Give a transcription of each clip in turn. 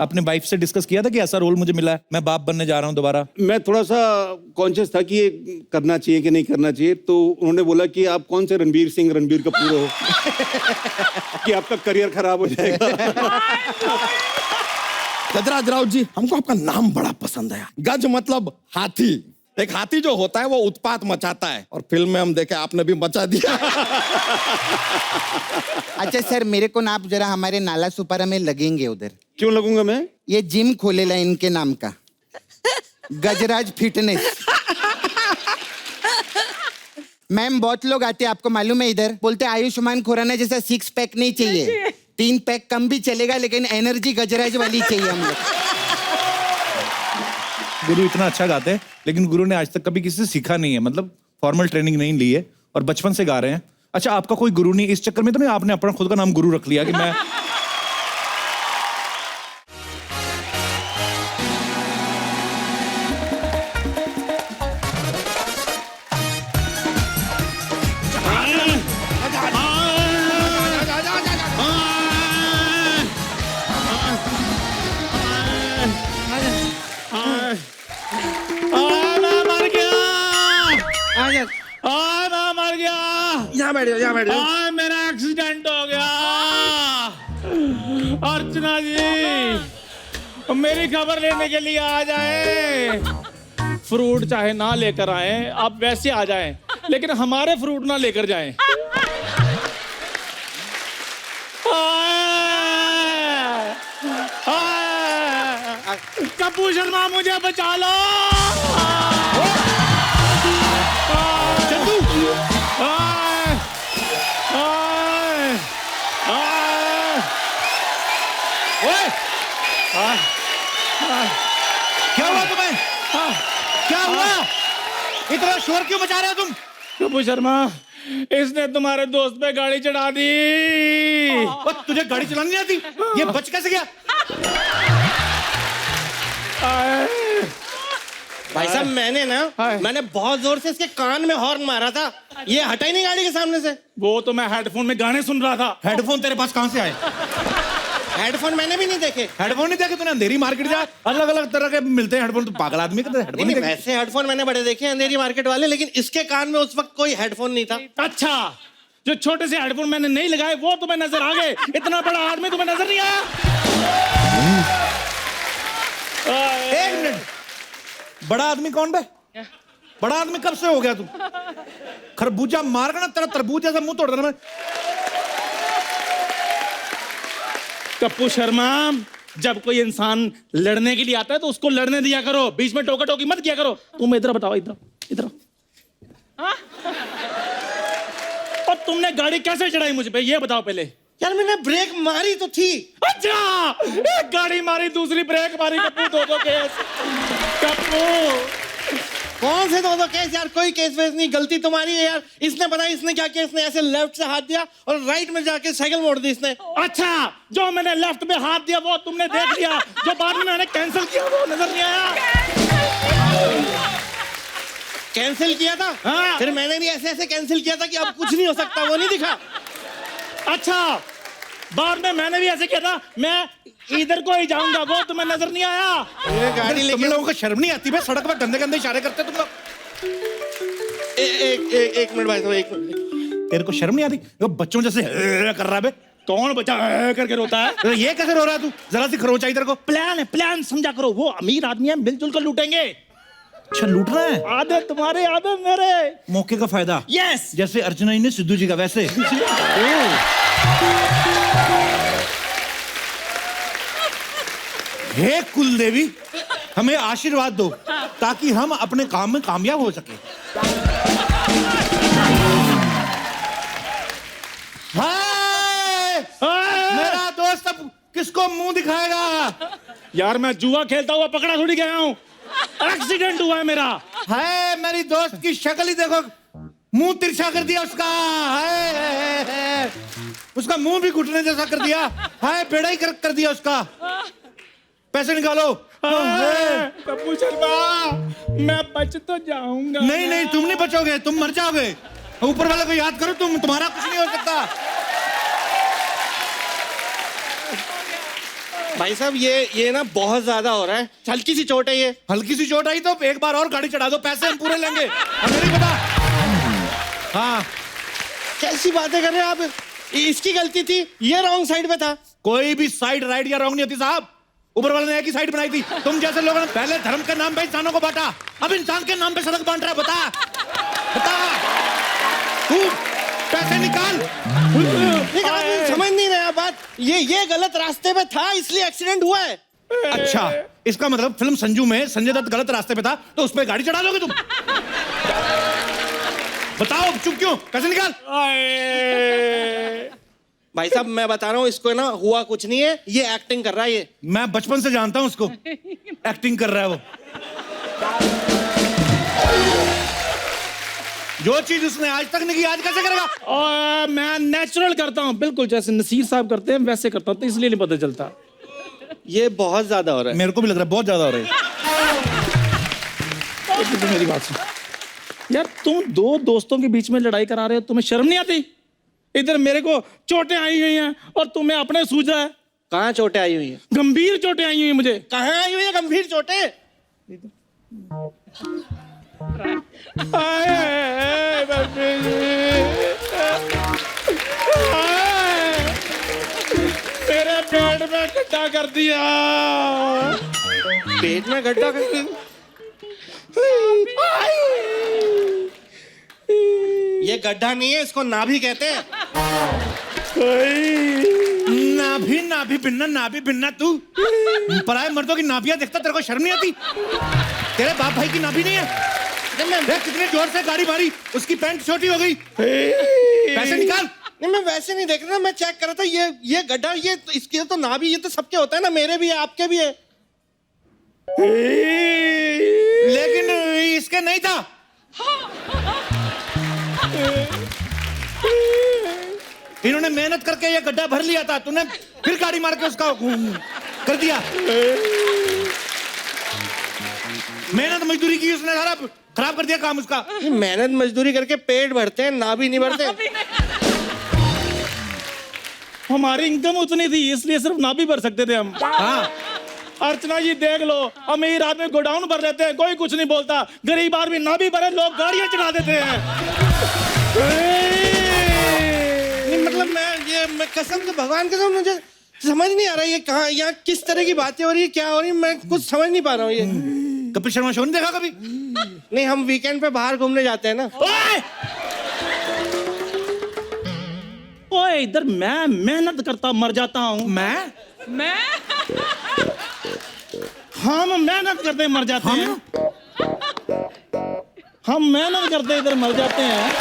आपने वाइफ से डिस्कस किया था कि ऐसा रोल मुझे मिला है, मैं बाप बनने जा रहा हूँ दोबारा? मैं थोड़ा सा कॉन्शियस था कि ये करना चाहिए कि नहीं करना चाहिए, तो उन्होंने बोला कि आप कौन से रणबीर सिंह, रणबीर कपूर हो कि आपका करियर खराब हो जाएगा। गजराज राउत जी, हमको आपका नाम बड़ा पसंद आया। गज मतलब हाथी। एक हाथी जो होता है वो उत्पात मचाता है, और फिल्म में हम देखे आपने भी मचा दिया। अच्छा सर, मेरे को ना आप जरा हमारे नाला सुपारा में लगेंगे उधर। क्यों लगूंगा मैं? ये जिम खोलेला इनके नाम का, गजराज फिटनेस। मैम बहुत लोग आते हैं, आपको मालूम है, इधर बोलते हैं आयुष्मान खुराना जैसा 6 पैक नहीं चाहिए, 3 पैक कम भी चलेगा, लेकिन एनर्जी गजराज वाली चाहिए हम लोग। गुरु इतना अच्छा गाते हैं, लेकिन गुरु ने आज तक कभी किसी से सीखा नहीं है, मतलब फॉर्मल ट्रेनिंग नहीं ली है, और बचपन से गा रहे हैं। अच्छा, आपका कोई गुरु नहीं, इस चक्कर में तो नहीं आपने अपना खुद का नाम गुरु रख लिया कि मैं? यहाँ बैठ जाओ। मेरा एक्सीडेंट हो गया। अर्चना जी मेरी खबर लेने के लिए आ जाए। फ्रूट चाहे ना लेकर आए, आप वैसे आ जाएं, लेकिन हमारे फ्रूट ना लेकर जाएं। कपूर शर्मा मुझे बचा लो। क्या हुआ तुम्हें? क्या हुआ? इतना शोर क्यों मचा रहे हो तुम? कपूर शर्मा, इसने तुम्हारे दोस्त पे गाड़ी चढ़ा दी। तुझे गाड़ी चलानी नहीं आती? ये बच कैसे गया? भाई साहब मैंने बहुत जोर से इसके कान में हॉर्न मारा था, ये हटा ही नहीं गाड़ी के सामने से। वो तो मैं हेडफोन में गाने सुन रहा था। हेडफोन तेरे पास कहां से आए? हेडफोन मैंने भी नहीं देखे। हेडफोन नहीं देखे तूने? अंधेरी मार्केट जा, अलग अलग तरह के मिलते हैं हेडफोन। तो पागल आदमी कहते हेडफोन नहीं, नहीं वैसे हेडफोन मैंने बड़े देखे अंधेरी मार्केट वाले, लेकिन इसके कान में उस वक्त कोई हेडफोन नहीं था। अच्छा, जो छोटे से हेडफोन मैंने नहीं लगाए वो तुम्हें नजर आ गए, इतना बड़ा आदमी तुम्हें नजर नहीं आया? एक मिनट, बड़ा आदमी कौन बे? बड़ा आदमी कब से हो गया तू? खरबूजा मार ना तेरा तरबूज जैसा मुंह तोड़ देना मैं। कप्पू शर्मा, जब कोई इंसान लड़ने के लिए आता है तो उसको लड़ने दिया करो, बीच में टोका टोकी मत किया करो। तुम इधर बताओ, इधर। और तुमने गाड़ी कैसे चढ़ाई मुझ पे, ये बताओ पहले। यार मैंने ब्रेक मारी तो थी। अच्छा, एक गाड़ी मारी, दूसरी ब्रेक मारी। कप्पू दो केस। कप्पू कौन से दो केस यार? कोई केस वेस नहीं, गलती तुम्हारी है यार। इसने पता है इसने क्या किया? इसने ऐसे लेफ्ट से हाथ दिया और राइट में जाके साइकिल मोड़ दी इसने। अच्छा, जो मैंने लेफ्ट में हाथ दिया वो तुमने देख लिया, जो बाद में मैंने कैंसिल किया वो नजर नहीं आया? कैंसिल किया था? हाँ। फिर मैंने भी ऐसे कैंसिल किया था कि अब कुछ नहीं हो सकता, वो नहीं दिखा। अच्छा, बाद में मैंने भी ऐसे किया था, मैं इधर को ही जाऊंगा, वो तुम्हें नजर नहीं आया? ये गाड़ी तुम लोगों को शर्म नहीं आती बे? सड़क पर गंदे गंदे इशारे करते तुम लोग। एक मिनट भाई साहब, एक मिनट। तेरे को शर्म नहीं आती? वो बच्चों जैसे कर रहा है बे। कौन बच्चा करके रोता है? ये कैसे रो रहा है तू? जरा सी खरोच आई तेरे को। प्लान है, प्लान समझा करो। वो अमीर आदमी है, मिलजुल कर लूटेंगे। अच्छा, लूट रहा है? आधे तुम्हारे आधे मेरे। मौके का फायदा। यस, जैसे अर्चना जी ने सिद्धू जी का, वैसे। हे कुलदेवी, हमें आशीर्वाद दो ताकि हम अपने काम में कामयाब हो सके। हाय! मेरा दोस्त अब किसको मुंह दिखाएगा? यार मैं जुआ खेलता हुआ पकड़ा थोड़ी गया हूँ, एक्सीडेंट हुआ है मेरा। हाय, मेरी दोस्त की शक्ल ही देखो, मुंह तिरछा कर दिया उसका। हाय, उसका मुंह भी घुटने जैसा कर दिया। हाय, बेड़ा ही कर दिया उसका। पैसे निकालो। कपूर शर्मा, मैं बच तो जाऊंगा। नहीं, तुम नहीं बचोगे, तुम मर जाओगे। ऊपर वाले को याद करो, तुम्हारा कुछ नहीं हो सकता। भाई साहब ये ना बहुत ज्यादा हो रहा है, हल्की सी चोट है ये। हल्की सी चोट आई तो एक बार और गाड़ी चढ़ा दो, पैसे हम पूरे लेंगे, हमें नहीं पता। हाँ, कैसी बातें कर रहे हैं आप? इसकी गलती थी, ये रॉन्ग साइड पे था। कोई भी साइड राइट या रॉन्ग नहीं होती साहब, ऊपर वाले ने एक ही साइड बनाई थी। तुम जैसे लोगों ने पहले धर्म के नाम पे इंसानों को बांटा, अब इंसान के नाम पे सड़क बांट रहा है। बता बता, तू पैसे निकाल। समझ नहीं रहे आप बात। ये गलत रास्ते पे था, इसलिए एक्सीडेंट हुआ है। अच्छा, इसका मतलब फिल्म संजू में संजय दत्त गलत रास्ते पे था तो उस पर गाड़ी चढ़ा दोगे तुम? बताओ, चुप क्यों? पैसे निकाल। भाई साहब मैं बता रहा हूँ, इसको ना हुआ कुछ नहीं है, ये एक्टिंग कर रहा है। ये मैं बचपन से जानता हूं उसको, एक्टिंग कर रहा है वो। जो चीज उसने आज तक नहीं की, आज कैसे करेगा? और मैं नेचुरल करता हूँ, बिल्कुल जैसे नसीर साहब करते हैं वैसे करता हूँ, तो इसलिए नहीं पता चलता। ये बहुत ज्यादा हो रहा है। मेरे को भी लग रहा है बहुत ज्यादा हो रही है। तो मेरी बात सुन यार, तुम दो दोस्तों के बीच में लड़ाई करा रहे हो, तुम्हें शर्म नहीं आती? इधर मेरे को चोटें आई हुई हैं और तुम्हें अपने सूझ रहा है। कहाँ चोटें आई हुई हैं? गंभीर चोटें आई हुई हैं मुझे। कहाँ आई हुई है गंभीर चोटें? तेरे पेट में गड्ढा कर दिया। पेट में गड्ढा कर दिया? ये गड्ढा नहीं है, इसको नाभि कहते हैं। नाभि नाभि भिन्ना, नाभि भिन्ना। तू पराये मर्दों की नाभियां देखता, तेरे को शर्म नहीं आती? तेरे बाप भाई की नाभि नहीं है? देख कितने जोर से गाड़ी मारी, उसकी पैंट छोटी हो गई। पैसे निकाल। नहीं मैं वैसे नहीं देख रहा, मैं चेक कर रहा था। ये गड्ढा, ये तो इसके तो नाभि, ये तो सबके होता है ना, मेरे भी है, आपके भी है। लेकिन इसके नहीं था। इन्होंने मेहनत करके ये गड्ढा भर लिया था, तूने फिर गाड़ी मार के उसका कर दिया। मेहनत मजदूरी की उसने, सारा खराब कर दिया काम उसका। मेहनत मजदूरी करके पेट भरते हैं, नाभि नहीं भरते। हमारी इनकम उतनी थी, इसलिए सिर्फ नाभि भर सकते थे हम। हाँ, अर्चना जी देख लो, अमीर आदमी गोडाउन भर लेते हैं, कोई कुछ नहीं बोलता। गरीब आदमी नाभि भरे, लोग गाड़ियां चढ़ा देते हैं। नहीं मतलब मैं कसम से, भगवान कसम, मुझे समझ नहीं आ रहा ये कहाँ, यहाँ किस तरह की बातें हो रही है, क्या हो रही है, मैं कुछ समझ नहीं पा रहा हूँ। ये कपिल शर्मा शो नहीं देखा कभी? नहीं, हम वीकेंड पे बाहर घूमने जाते हैं ना। ओए इधर मैं मेहनत करता मर जाता हूँ। मैं हम मेहनत करते मर जाते हैं। हम मेहनत करते इधर मर जाते हैं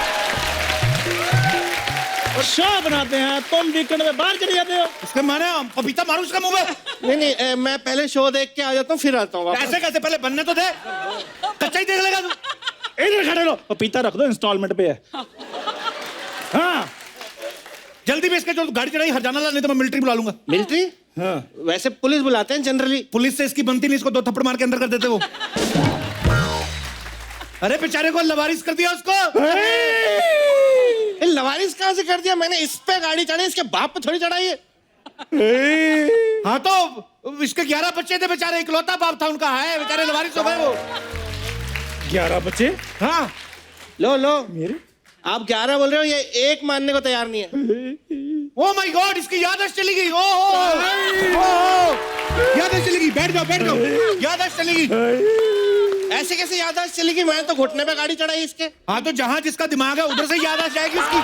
और शो बनाते हैं। तुम वीकेंड में बाहर चले जाते हो। उसके माने पपीता मारू उसका मुंह में। नहीं मैं पहले शो देख के आ जाता हूँ, फिर आता हूँ वापस। ऐसे कैसे? पहले बनने तो दे, कच्चा ही देख लेगा तू। इधर खड़े लो, पपीता रख दो, इंस्टॉलमेंट पे है। हाँ जल्दी भी इसके जो गाड़ी चढ़ाई हरजाना ला, नहीं तो मैं मिलिट्री बुला लूंगा। मिलिट्री? हाँ, वैसे पुलिस बुलाते हैं जनरली। पुलिस से इसकी बनती नहीं, इसको 2 थप्पड़ मार के अंदर कर देते वो। अरे बेचारे को लवारिस कर दिया उसको। लवारिस कहाँ से कर दिया? मैंने इस पे गाड़ी चढ़ी, इसके बाप पे थोड़ी चढ़ाई है। हाँ तो इसके 11 बच्चे थे बेचारे, इकलौता बाप था उनका, है बेचारे लवारिस हो गए वो। 11 बच्चे? हाँ, लो मेरे आप 11 बोल रहे हो, ये एक मानने को तैयार नहीं है। ओ माय गॉड, इसकी याददाश्त चली गई। ओ याददाश्त चली गई। बैठ जाओ याददाश्त चली गई। ऐसे कैसे याददाश्त चली गई? मैंने तो घुटने पे गाड़ी चढ़ाई इसके। हाँ तो जहां जिसका दिमाग है उधर से याददाश्त जाएगी उसकी।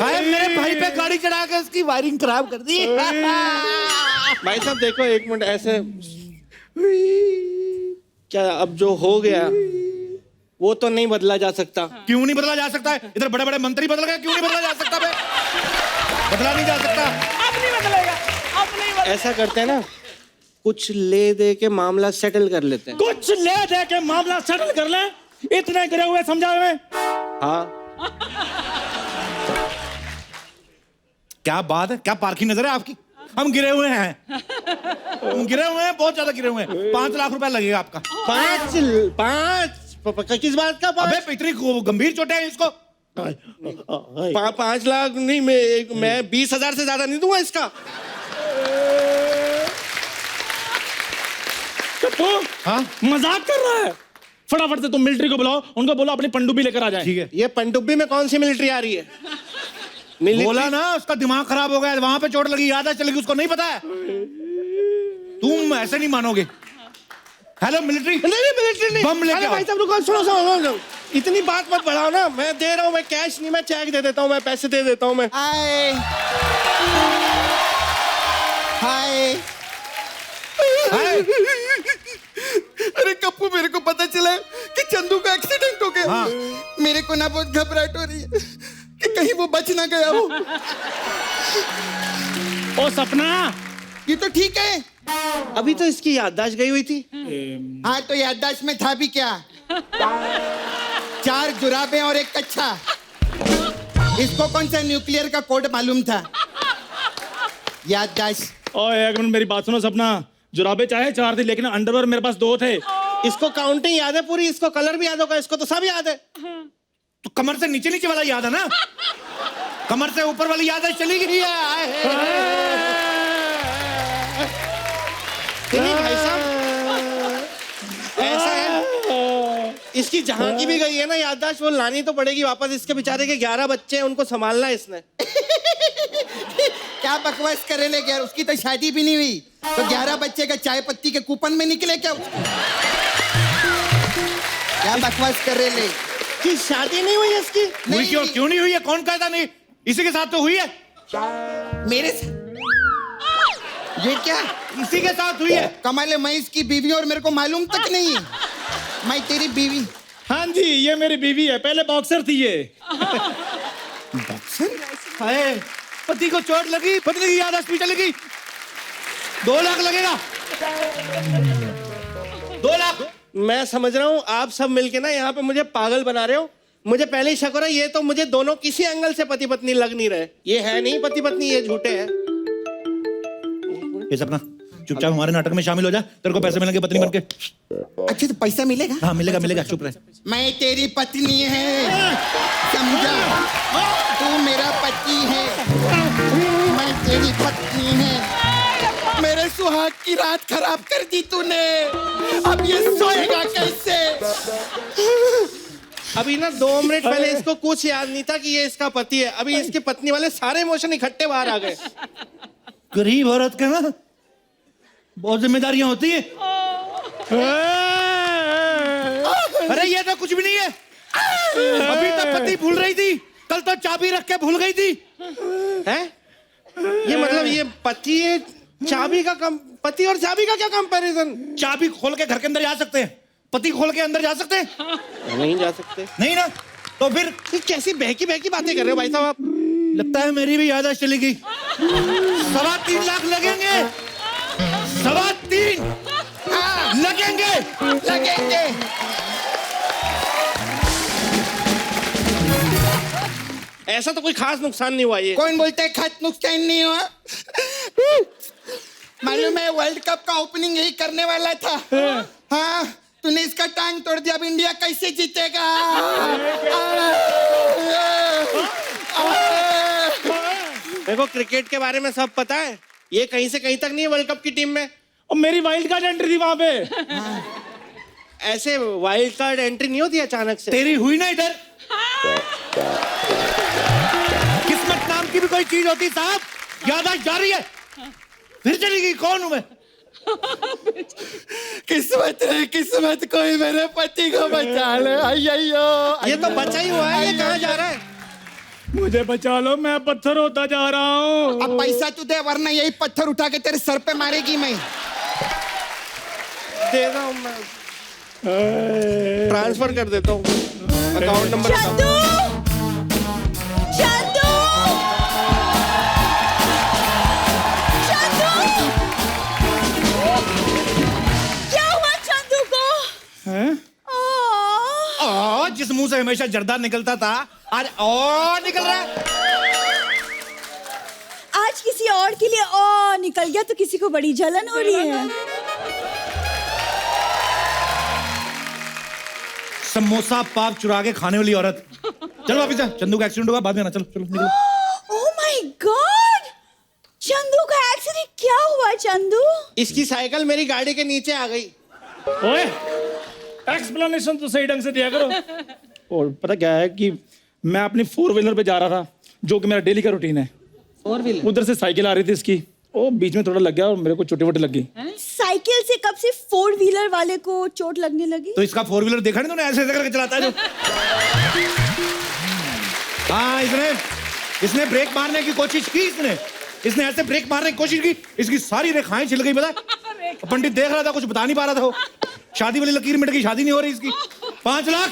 हाय, मेरे भाई पे गाड़ी चढ़ा के उसकी वायरिंग खराब कर दी। भाई साहब देखो, एक मिनट, ऐसे क्या अब जो हो गया वो तो नहीं बदला जा सकता। क्यों नहीं बदला जा सकता है? इधर बड़े बड़े मंत्री बदल गए, क्यों नहीं बदला जा सकता बे? बदला नहीं जा सकता। अब नहीं बदलेगा, अब नहीं बदलेगा। ऐसा करते हैं ना, कुछ ले दे के मामला सेटल कर लेते हैं। कुछ ले दे के मामला सेटल कर ले। इतने गिरे हुए समझा हुए। हाँ, क्या बात है, क्या पारखी नजर है आपकी। हम गिरे हुए हैं, बहुत ज्यादा गिरे हुए हैं। 5 लाख रुपए लगेगा आपका। 5 किस बात का? अबे इतनी गंभीर चोटें हैं इसको। 5 लाख नहीं, मैं 20,000 से ज्यादा नहीं दूंगा इसका। चप्पू, हाँ मजाक कर रहा है। फटाफट से तुम मिलिट्री को बुलाओ, उनको बोलो अपनी पनडुब्बी लेकर आ जाए। ठीक है। ये पनडुब्बी में कौन सी मिलिट्री आ रही है? बोला ना उसका दिमाग खराब हो गया, वहां पे चोट लगी, याद है चलेगी, उसको नहीं पता है। तुम ऐसे नहीं मानोगे। Hello military. नहीं मिलिट्री नहीं। बम लेके अरे आओ। भाई साहब रुको, सुनो, इतनी बात मत बढ़ाओ ना। मैं दे रहा हूँ, मैं कैश नहीं, मैं चेक दे देता हूँ, मैं पैसे दे देता हूँ मैं। हाय हाय। अरे कप्पू, मेरे को पता चला कि चंदू का एक्सीडेंट हो गया। हाँ। मेरे को ना बहुत घबराहट हो रही है कि कहीं वो बच ना गया हो। ओ सपना, ये तो ठीक है। अभी तो इसकी याददाश्त गई हुई थी। हाँ तो याददाश्त में था भी क्या? 4 जुराबें और 1 कच्छा। इसको कौन सा न्यूक्लियर का कोड मालूम था? याददाश्त। ओए एक मिनट मेरी बात सुनो सपना। जुराबे चाहे 4 थी, लेकिन अंडरवेयर मेरे पास 2 थे। इसको काउंटिंग याद है पूरी, इसको कलर भी याद होगा, इसको तो सब याद है। तो कमर से नीचे नीचे वाला याद है ना, कमर से ऊपर वाली याद है चली गई है। नहीं भाई साहब, ऐसा है, इसकी जहां की भी गई है ना याददाश्त, वो लानी तो पड़ेगी वापस। इसके बेचारे के 11 बच्चे हैं, उनको संभालना है इसने। क्या बकवास करे ले यार, उसकी तो शादी भी नहीं हुई, तो 11 बच्चे का चाय पत्ती के कूपन में निकले क्या उसको? क्या बकवास कर रहे ले? कि शादी नहीं हुई इसकी? हुई क्यों नहीं हुई है? कौन कहता नहीं? इसी के साथ तो हुई है। मेरे साथ? ये क्या? इसी के साथ हुई है। कमाल है, मैं इसकी बीवी और मेरे को मालूम तक नहीं है। मैं तेरी बीवी? हाँ जी, ये मेरी बीवी है, पहले बॉक्सर थी ये। बॉक्सर? हाय, पति को चोट लगी, पत्नी की याददाश्त भी चली गई। 2 लाख लगेगा। 2 लाख। मैं समझ रहा हूँ आप सब मिलके ना यहाँ पे मुझे पागल बना रहे हो। मुझे पहले ही शक हो रहा है, ये तो मुझे दोनों किसी एंगल से पति पत्नी लग नहीं रहे। ये है नहीं पति पत्नी, ये झूठे हैं। ये सपना चुपचाप हमारे नाटक में शामिल हो जा, तेरे को पैसे मिलेंगे पत्नी बनके। अच्छा तो पैसा मिलेगा? हाँ मिलेगा मिलेगा, चुप रहे। मैं तेरी पत्नी है, समझा? तू मेरा पति है, मैं तेरी पत्नी है। मेरे सुहाग की रात खराब कर दी तूने, अब ये सोएगा कैसे? अभी ना 2 मिनट पहले इसको कुछ याद नहीं था कि ये इसका पति है। अभी इसकी पत्नी वाले सारे इमोशन इकट्ठे बाहर आ गए। गरीब औरत के ना बहुत जिम्मेदारियां होती है। अरे ये तो कुछ भी नहीं है। अभी तो पति भूल रही थी, कल तो चाबी रख के भूल गई थी। हैं? ये मतलब ये पति है, चाबी का पति और चाबी का क्या कंपैरिजन? चाबी खोल के घर के अंदर जा सकते हैं, पति खोल के अंदर जा सकते हैं? नहीं जा सकते। नहीं ना, तो फिर ये कैसी बहकी बहकी बातें कर रहे हो भाई साहब आप? लगता है मेरी भी याददाश्त चली गई। 3.25 लाख लगेंगे, 3.25 लगेंगे। लगेंगे। ऐसा तो कोई खास नुकसान नहीं हुआ ये। कौन बोलता है खास नुकसान नहीं हुआ? मालूम है वर्ल्ड कप का ओपनिंग यही करने वाला था। हाँ, तूने इसका टांग तोड़ दिया, अब इंडिया कैसे जीतेगा? देखो क्रिकेट के बारे में सब पता है, ये कहीं से कहीं तक नहीं है वर्ल्ड कप की टीम में। और मेरी वाइल्ड कार्ड एंट्री थी वहां पे। ऐसे वाइल्ड कार्ड एंट्री नहीं होती अचानक से। तेरी हुई ना इधर। किस्मत नाम की भी कोई चीज होती साहब, याददाश्त जा रही है, फिर चली गई। कौन हूं मैं? किस्मत रे किस्मत, कोई मेरे पति को बचा ले। अय्यो, ये तो बचा ही हुआ है, ये कहाँ जा रहा है? मुझे बचा लो, मैं पत्थर होता जा रहा हूँ। अब पैसा तू दे, वरना यही पत्थर उठा के तेरे सर पे मारेगी मैं। दे रहा हूँ मैं, ट्रांसफर कर देता हूँ अकाउंट नंबर। चंदू! चंदू! चंदू! क्या हुआ चंदू को? जिस मुंह से हमेशा जर्दा निकलता था, आज और निकल रहा है। आज किसी और के लिए और निकल गया तो किसी को बड़ी जलन हो रही है। समोसा पाप चुरा के खाने वाली औरत चलो वापिस जा, चंदू का एक्सीडेंट हुआ, बाद में आना, चलो चलो निकलो। ओह माय गॉड, चंदू का एक्सीडेंट, क्या हुआ चंदू? इसकी साइकिल मेरी गाड़ी के नीचे आ गई। ओए, एक्सप्लेनेशन तो सही ढंग से दिया करो। और पता क्या है कि मैं अपनी 4 व्हीलर पे जा रहा था, जो कि मेरा डेली का रूटीन है। 4 व्हीलर? उधर से साइकिल आ रही थी इसकी, वो बीच में थोड़ा लग गया और मेरे को चोटी वोटी लग गई। साइकिल से कब से 4 व्हीलर वाले को चोट लगने लगी? तो इसका 4 व्हीलर देखा नहीं तूने, ऐसे ऐसे करके चलाता है जो। हाँ, इसने ब्रेक मारने की कोशिश की, इसने ऐसे ब्रेक मारने की कोशिश की, इसकी सारी रेखाएं छिल गई, पता। पंडित देख रहा था, कुछ बता नहीं पा रहा था वो। शादी वाली लकीर मिट गई, शादी नहीं हो रही इसकी। 5 लाख।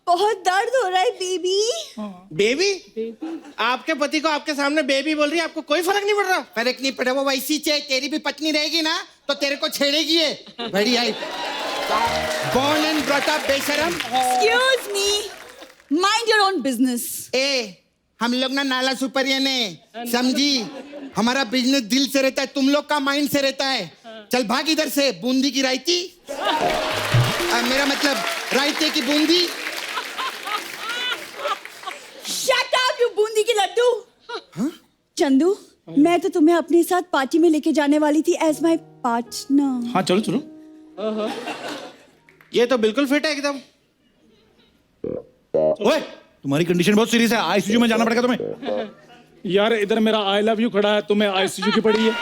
बहुत दर्द हो रहा है बेबी। बेबी? आपके पति को आपके सामने बेबी बोल रही है, आपको कोई फर्क नहीं पड़ रहा? फर्क नहीं पड़ा, वो वैसी चाहे तेरी भी पत्नी रहेगी ना तो तेरे को छेड़ेगी ये। बढ़िया है। Born and brought up बेशरम। Excuse me, mind your own business. हम लोग ना नाला सुपरियन है, समझी? हमारा बिजनेस दिल से रहता है, तुम लोग का माइंड से रहता है। चल भाग इधर से, बूंदी की रायती। मेरा मतलब रायते की Bundi. Shut up, you Bundi की लड्डू। चंदू, मैं तो तुम्हें अपने साथ पार्टी में लेके जाने वाली थी एज माई पार्टनर। हाँ चलो चलो। ये तो बिल्कुल फिट है एकदम। ओए, तुम्हारी कंडीशन बहुत सीरियस है, आईसीयू में जाना पड़ेगा तुम्हें। यार इधर मेरा आई लव यू खड़ा है, तुम्हें आईसीयू की पड़ी है।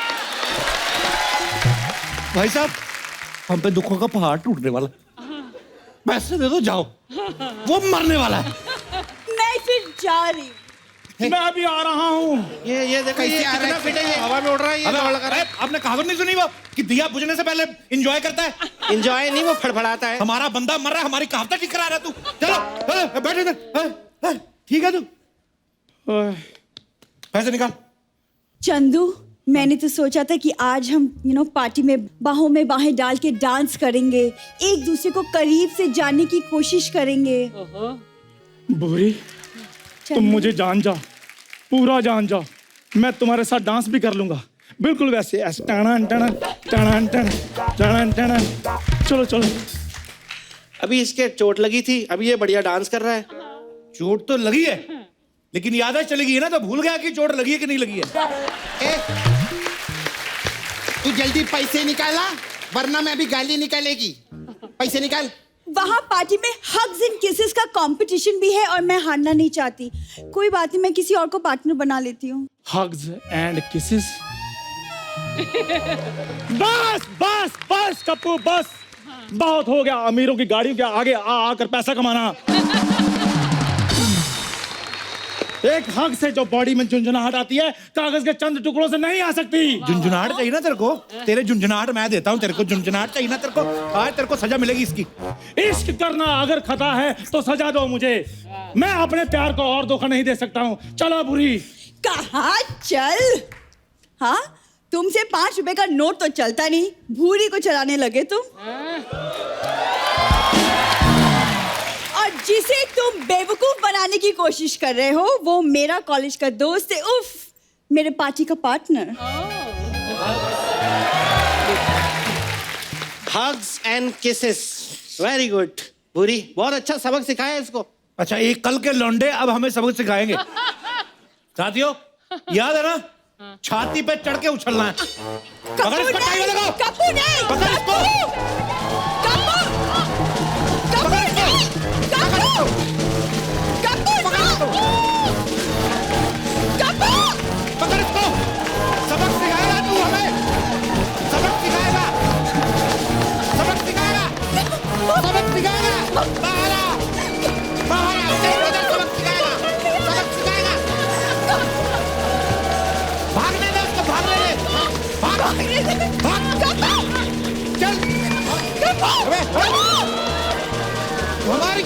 भाई साहब, हम पे दुखों का पहाड़ टूटने वाला। पैसे दे दो, जाओ। वो मरने वाला है। मैं फिर जा रही हूँ। मैं अभी आ रहा हूँ। ये देखो, ये कैसे आ रहा कितना है? फिट है, ये हवा में उड़ रहा है, ये अबे, दौड़ लगा रहा है। आपने कहावत नहीं सुनी वो कि दिया बुझने से पहले एंजॉय करता है? एंजॉय नहीं, वो फड़फड़ाता है। हमारा बंदा मर रहा है, हमारी कहावत ठीक करा रहा है तू। चलो बैठ इधर। ठीक है तू, ओए, पैसे निकाल। चंदू, मैंने तो सोचा था कि आज हम पार्टी में बाहों में बाहें डाल के डांस करेंगे, एक दूसरे को करीब से जानने की कोशिश करेंगे। बुरी, तुम मुझे जान जा, पूरा जान जा। मैं तुम्हारे साथ डांस भी कर लूंगा, बिल्कुल वैसे ऐसे टन टन टन टन टन टन। चलो चलो। अभी इसके चोट लगी थी, अभी ये बढ़िया डांस कर रहा है। चोट तो लगी है, लेकिन याद चली गई है ना, तो भूल गया कि चोट लगी है कि नहीं लगी है। तू जल्दी पैसे निकाला, वरना मैं अभी गाली निकालेगी। पैसे निकाल। वहाँ पार्टी में हग्स एंड किसेस का कंपटीशन भी है और मैं हारना नहीं चाहती। कोई बात नहीं, मैं किसी और को पार्टनर बना लेती हूँ। Hugs and kisses. बस बस बस कप्पू, बस बहुत हो गया। अमीरों की गाड़ियों के आगे आकर पैसा कमाना। एक हग से जो बॉडी में झुंझुनाहट आती है, कागज के चंद टुकड़ों से नहीं आ सकती। झुंझुनाहट चाहिए ना तेरे को? तेरे झुंझुनाहट मैं देता हूँ तेरे को। झुंझुनाहट चाहिए ना तेरे को? आज तेरे को सजा मिलेगी इसकी। इश्क करना अगर खता है तो सजा दो मुझे, मैं अपने प्यार को और धोखा नहीं दे सकता हूँ। चलो बुरी। कहाँ चल? हाँ, तुमसे 5 रुपए का नोट तो चलता नहीं, भूरी को चलाने लगे तुम। और जिसे तुम बेवकूफ बनाने की कोशिश कर रहे हो, वो मेरा कॉलेज का दोस्त है। उफ, मेरे पार्टी का partner. Hugs and kisses, very good. बुरी, बहुत अच्छा सबक सिखाया इसको। अच्छा, एक कल के लौंडे अब हमें सबक सिखाएंगे। साथियों, याद है ना, छाती पे चढ़ के उछलना है। पकड़ इसको, टाइम लगाओ। कपूर नहीं, पकड़ इसको। कपूर, कपूर नहीं, कपूर, कपूर, कपूर। पकड़ इसको। सबक सिखाएगा तू हमें, सबक सिखाएगा, सबक सिखाएगा, सबक सिखाएगा। बाहर आ, बाहर आ, तेरे को सबक सिखाएगा, सबक सिखाएगा। भागने दे उसको, भागने दे, भाग, चल, अबे, हमारी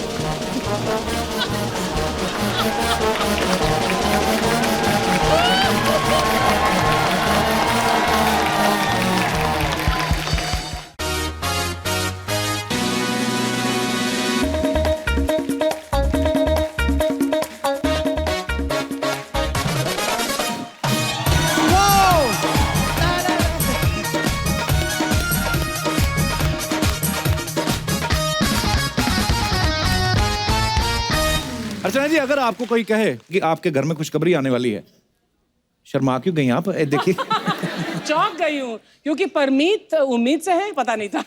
अर्चना जी, अगर आपको कोई कहे कि आपके घर में खुशखबरी आने वाली है, शर्मा क्यों गई आप? देखिए चौंक गई हूँ क्योंकि परमीत उम्मीद से है, पता नहीं था।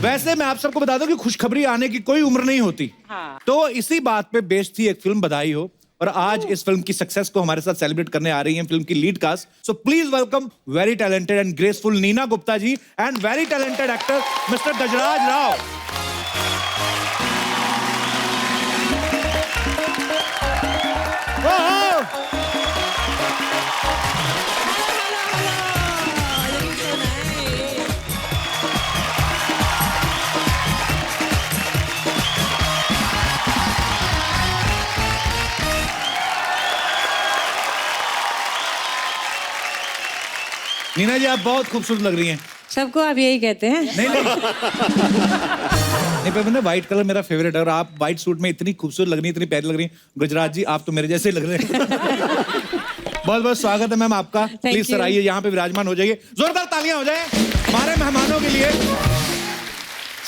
वैसे मैं आप सबको बता दूं कि खुशखबरी आने की कोई उम्र नहीं होती। हाँ। तो इसी बात पे बेस्ड थी एक फिल्म बधाई हो, और आज इस फिल्म की सक्सेस को हमारे साथ सेलिब्रेट करने आ रही हैं फिल्म की lead cast. So please welcome very talented and graceful Neena Gupta ji and very talented actor mister Gajraj Rao. Neena ji, आप बहुत खूबसूरत लग रही हैं। सबको आप यही कहते हैं। नहीं पर मैंने व्हाइट कलर मेरा फेवरेट है, और आप व्हाइट सूट में इतनी खूबसूरत लग रही हैं, इतनी प्यारी लग रही हैं। गुजरात जी, आप तो मेरे जैसे लग रहे हैं। बहुत बहुत स्वागत है मैम आपका। प्लीज सर आइए, यहाँ पे विराजमान हो जाइए। जोरदार तालियां हो जाए हमारे मेहमानों के लिए।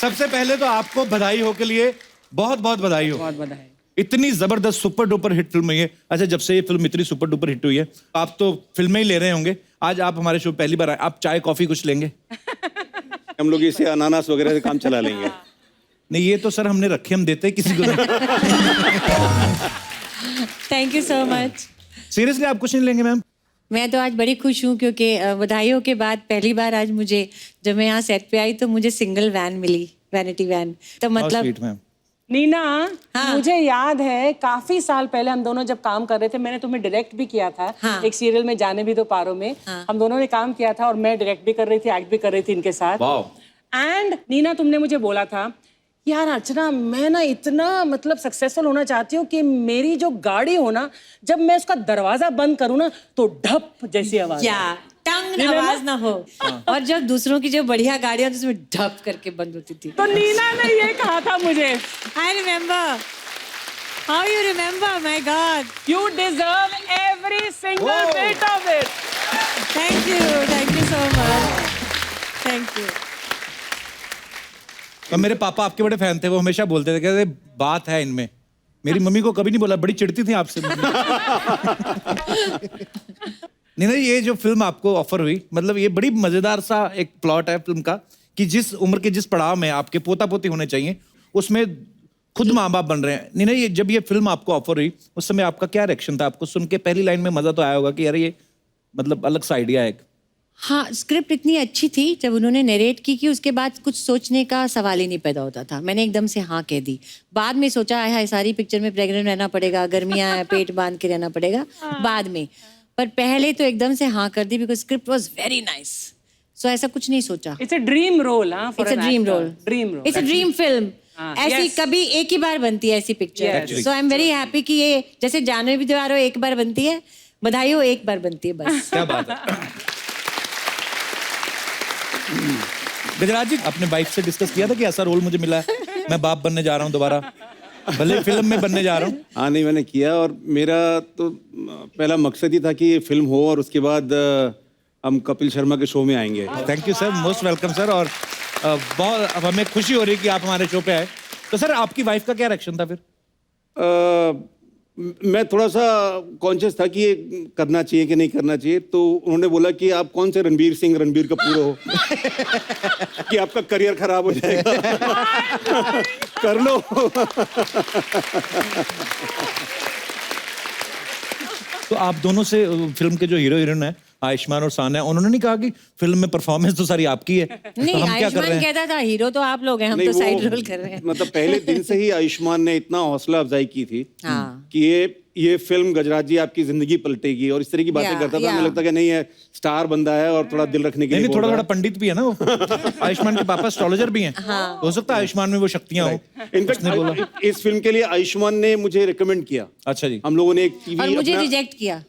सबसे पहले तो आपको बधाई हो के लिए बहुत बहुत बधाई हो। बहुत बधाई। इतनी जबरदस्त सुपर डुपर हिट फिल्म है ये। अच्छा, जब से ये फिल्म इतनी सुपर डुपर हिट हुई है, आप तो फिल्में ही ले रहे होंगे। आज आप हमारे शो पहली बार आए, आप चाय कॉफी कुछ लेंगे? हम लोग इसे अनानास वगैरह से काम चला लेंगे। नहीं, ये तो सर हमने रखे, हम देते किसी को नहीं। Thank you so much. Seriously आप कुछ नहीं लेंगे मैम? मैं तो आज बड़ी खुश हूँ क्योंकि बधाइयों के बाद पहली बार आज मुझे, जब मैं यहाँ सेट पे आई तो मुझे सिंगल वैन मिली, वैनिटी वैन। तो मतलब स्वीट मैम। नीना, हाँ। मुझे याद है काफी साल पहले हम दोनों जब काम कर रहे थे, मैंने तुम्हें डायरेक्ट भी किया था। हाँ। एक सीरियल में जाने भी दो पारो में। हाँ। हम दोनों ने काम किया था और मैं डायरेक्ट भी कर रही थी, एक्ट भी कर रही थी इनके साथ। एंड नीना, तुमने मुझे बोला था, यार अर्चना, मैं ना इतना मतलब सक्सेसफुल होना चाहती हूँ कि मेरी जो गाड़ी हो ना, जब मैं उसका दरवाजा बंद करूँ ना तो ढप जैसी आवाज क्या आए। टंग आवाज ना हो। और जब दूसरों की जो बढ़िया गाड़ियां होती उसमें ढप करके बंद होती थी। तो नीना ने ये कहा था मुझे। I remember. How you remember? My God. You deserve every single bit of it. Thank you so much. Thank you. और मेरे पापा आपके बड़े फैन थे, वो हमेशा बोलते थे, कहते बात है इनमें। मेरी मम्मी को कभी नहीं बोला, बड़ी चिढ़ती थी आपसे। नहीं, ये जो फिल्म आपको ऑफर हुई, मतलब ये बड़ी मजेदार सा एक प्लॉट है फिल्म का, कि जिस उम्र के जिस पड़ाव में आपके पोता पोती होने चाहिए, उसमें खुद माँ बाप बन रहे हैं। नहीं, ये जब ये फिल्म आपको ऑफर हुई, उस समय आपका क्या रिएक्शन था? आपको सुन के पहली लाइन में मजा तो आया होगा कि यार ये मतलब अलग सा आइडिया है एक। हाँ, स्क्रिप्ट इतनी अच्छी थी, जब उन्होंने नरेट की कि उसके बाद कुछ सोचने का सवाल ही नहीं पैदा होता था। मैंने एकदम से हाँ कह दी। बाद में सोचा है सारी पिक्चर में प्रेग्नेंट रहना पड़ेगा, गर्मियाँ हैं, पेट बांध के रहना पड़ेगा, बाद में। पर पहले तो एकदम से हाँ कर दी, because script was very nice. So ऐसा कुछ नहीं सोचा। It's a dream role, हाँ? It's a dream role. Dream role. It's a dream film. हाँ, ऐसी yes. कभी एक ही बार बनती है ऐसी picture. So I am very happy कि ये जैसे जानवी भी त्योहार हो एक बार बनती है, बधाई हो एक बार बनती है, बस। क्या बात है। गजराज जी, अपने वाइफ से डिस्कस किया था कि ऐसा रोल मुझे मिला है, मैं बाप बनने जा रहा हूँ दोबारा, भले फिल्म में बनने जा रहा हूँ? हाँ, नहीं मैंने किया, और मेरा तो पहला मकसद ही था कि ये फिल्म हो और उसके बाद हम कपिल शर्मा के शो में आएंगे। Thank you sir, most welcome sir. और बहुत अब हमें खुशी हो रही है कि आप हमारे शो पे आए। तो सर, आपकी वाइफ का क्या रिएक्शन था फिर? मैं थोड़ा सा कॉन्शियस था कि ये करना चाहिए कि नहीं करना चाहिए, तो उन्होंने बोला कि आप कौन से रणबीर सिंह रणबीर कपूर हो कि आपका करियर खराब हो जाएगा। कर लो। तो आप दोनों से फिल्म के जो हीरो हीरोइन है, आयुष्मान और सानिया, उन्होंने नहीं कहा कि फिल्म में परफॉर्मेंस तो सारी आपकी है? नहीं, तो हम क्या कर रहे आयुष्मान हैं? कहता था हीरो तो आप लोग हैं, हम नहीं, तो वो साइड रोल कर रहे हैं। मतलब पहले दिन से ही आयुष्मान ने इतना हौसला अफजाई की थी हाँ। कि ये फिल्म गजराज जी आपकी जिंदगी पलटेगी, और इस तरह की बातें या, करता था। या। हमें लगता कि नहीं है, स्टार बंदा है और थोड़ा दिल रखने के नहीं, लिए नहीं, बोल थोड़ा रहा थोड़ा पंडित भी है ना वो। आयुष्मान के पापा एस्ट्रोलॉजर भी हैं। हो सकता है आयुष्मान में वो शक्तियां हो। है। इनफैक्ट इस फिल्म के लिए आयुष्मान ने मुझे रिकमेंड किया। अच्छा जी। हम लोगों ने एक और टीवी मुझे रिजेक्ट किया।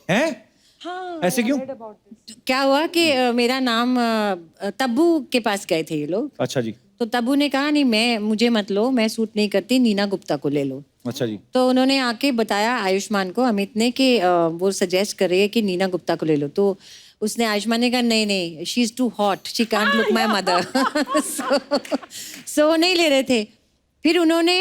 हैं? ऐसे क्यों? क्या हुआ कि मेरा नाम तब्बू के पास गए थे ये लोग, अच्छा जी। तो तब्बू ने कहा नहीं, मुझे मत लो, मैं सूट नहीं करती, नीना गुप्ता को ले लो। अच्छा जी। तो उन्होंने आके बताया आयुष्मान को, अमित ने, कि वो सजेस्ट कर रही है कि नीना गुप्ता को ले लो। तो उसने, आयुष्मान ने कहा नहीं, she is too hot, she can't look my mother. So नहीं ले रहे थे। फिर उन्होंने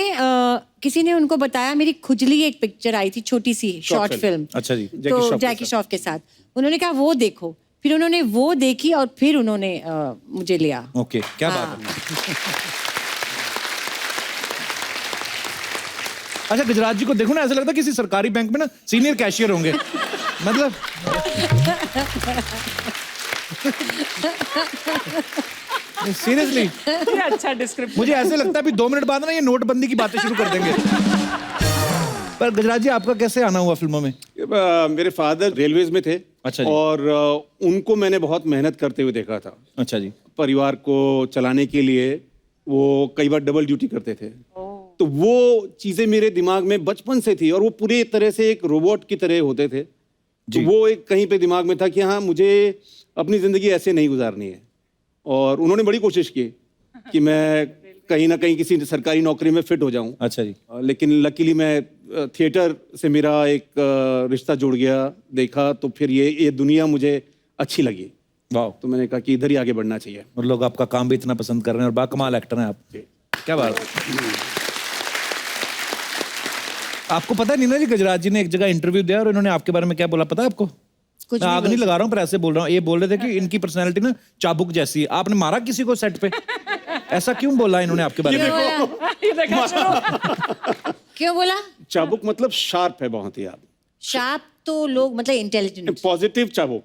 किसी ने उनको बताया, मेरी खुजली एक पिक्चर आई थी छोटी सी शॉर्ट फिल्म। अच्छा जी, तो जैकी श्रॉफ के साथ उन्होंने कहा वो देखो, फिर उन्होंने वो देखी और फिर उन्होंने मुझे लिया। ओके, क्या हाँ। बात है। अच्छा, गुजरात जी को देखो ना, ऐसा लगता है किसी सरकारी बैंक में ना सीनियर कैशियर होंगे, मतलब सीरियसली ये अच्छा डिस्क्रिप्शन। मुझे ऐसे लगता है अभी 2 मिनट बाद ना ये नोटबंदी की बातें शुरू कर देंगे। पर गुजरात जी, आपका कैसे आना हुआ फिल्मों में? मेरे फादर रेलवेज में थे। अच्छा जी। और उनको मैंने बहुत मेहनत करते हुए देखा था। अच्छा जी। परिवार को चलाने के लिए वो कई बार डबल ड्यूटी करते थे। तो वो चीजें मेरे दिमाग में बचपन से थी, और वो पूरी तरह से एक रोबोट की तरह होते थे। तो वो एक कहीं पे दिमाग में था कि हाँ, मुझे अपनी जिंदगी ऐसे नहीं गुजारनी है। और उन्होंने बड़ी कोशिश की कि मैं कहीं ना कहीं किसी सरकारी नौकरी में फिट हो जाऊं। अच्छा जी। लेकिन लकीली मैं थिएटर से मेरा एक रिश्ता जुड़ गया, देखा तो फिर ये दुनिया मुझे अच्छी लगी। वाह। तो मैंने कहा कि इधर ही आगे बढ़ना चाहिए। और लोग आपका काम भी इतना पसंद कर रहे हैं, और बाकमाल एक्टर हैं आप। क्या बात है। आपको पता है नीना जी, गुजरात जी ने एक जगह इंटरव्यू दिया और इन्होंने आपके बारे में क्या बोला पता है आपको? कुछ मैं आग भी नहीं बोल लगा रहा हूँ, पर ऐसे बोल रहा हूँ। ये बोल रहे थे कि इनकी पर्सनैलिटी ना चाबुक जैसी है। आपने मारा किसी को सेट पे? ऐसा क्यों बोला इन्होंने आपके बारे में? ये देखा शुरू। क्यों बोला? चाबुक मतलब शार्प है बहुत ही। आप शार्प तो लोग मतलब इंटेलिजेंट। पॉजिटिव चाबुक,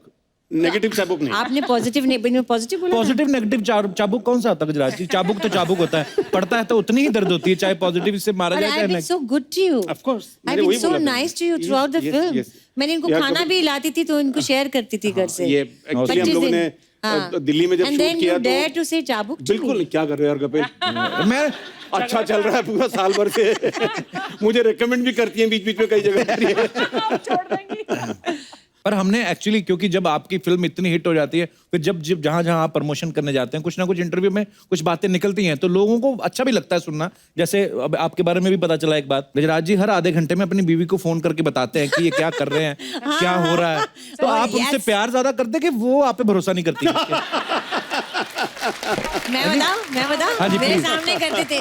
नेगेटिव चाबुक नहीं। आपने पॉजिटिव नहीं, पॉजिटिव बोला। पॉजिटिव नेगेटिव चाबुक कौन सा होता है गुजरात जी? चाबुक तो चाबुक होता है, पड़ता है तो उतनी ही दर्द होती है, चाहे पॉजिटिव से मारा जाए चाहे so good to you. Of course, I मैंने बीन वही सो बोला था। Nice to you throughout the Yes, film. yes. मैंने इनको यार, खाना भी लाती थी तो इनको शेयर करती थी घर से। ये एक्चुअली हम लोगों ने दिल्ली में जब शूट किया डेयर टू से चाबुक। बिल्कुल। क्या कर रहे हो यार कपिल? मैं अच्छा चल रहा है पूरा साल भर से। मुझे रेकमेंड भी करती हैं बीच बीच में कई जगह। छोड़ देंगी। पर हमने एक्चुअली, क्योंकि जब आपकी फिल्म इतनी हिट हो जाती है, फिर जब जब जहां जहां आप प्रमोशन करने जाते हैं, कुछ ना कुछ इंटरव्यू में कुछ बातें निकलती हैं, तो लोगों को अच्छा भी लगता है सुनना। जैसे अब आपके बारे में भी पता चला एक बात, गुजरात जी हर आधे घंटे में अपनी बीवी को फोन करके बताते हैं कि ये क्या कर रहे हैं, क्या हो रहा है। तो आप उनसे प्यार ज्यादा करते कि वो आप पे भरोसा नहीं करती? मैं बताऊं हाँ जी, मेरे please। सामने करते थे।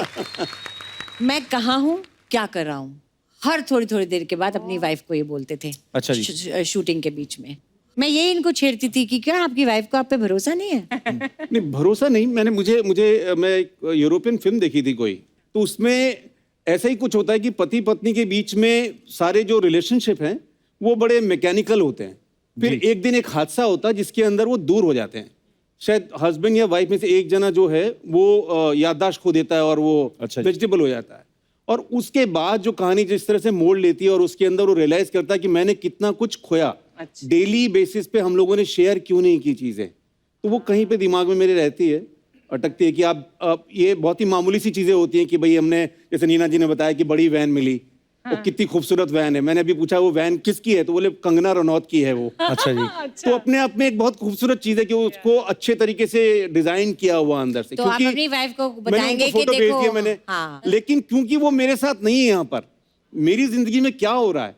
मैं कहाँ हूँ, क्या कर रहा हूँ, हर थोड़ी थोड़ी देर के बाद अपनी वाइफ को ये बोलते थे। अच्छा जी। शूटिंग के बीच में मैं ये इनको छेड़ती थी कि क्या आपकी वाइफ को आप पे भरोसा नहीं है? नहीं, भरोसा नहीं। मैं एक यूरोपियन फिल्म देखी थी कोई, तो उसमें ऐसा ही कुछ होता है कि पति पत्नी के बीच में सारे जो रिलेशनशिप हैं वो बड़े मैकेनिकल होते हैं। फिर एक दिन एक हादसा होता है जिसके अंदर वो दूर हो जाते हैं। शायद हस्बैंड या वाइफ में से एक जना जो है वो याददाश्त खो देता है और वो वेजिटेबल हो जाता है। और उसके बाद जो कहानी जिस तरह से मोड़ लेती है और उसके अंदर वो रियलाइज करता है कि मैंने कितना कुछ खोया। डेली बेसिस पे हम लोगों ने शेयर क्यों नहीं की चीजें, तो वो कहीं पे दिमाग में मेरे रहती है, अटकती है कि आप ये बहुत ही मामूली सी चीजें होती हैं कि भाई हमने, जैसे नीना जी ने बताया कि बड़ी वैन मिली। वो कितनी खूबसूरत वैन है। मैंने अभी पूछा वो वैन किसकी है, तो बोले कंगना रनौत की है वो। अच्छा जी। तो अपने आप में एक बहुत खूबसूरत चीज है कि उसको अच्छे तरीके से डिजाइन किया हुआ अंदर से। तो आप अपनी वाइफ को मैंने बताएंगे उनको कि फोटो भेज देखो दिया मैंने। हाँ। लेकिन क्योंकि वो मेरे साथ नहीं है यहाँ पर, मेरी जिंदगी में क्या हो रहा है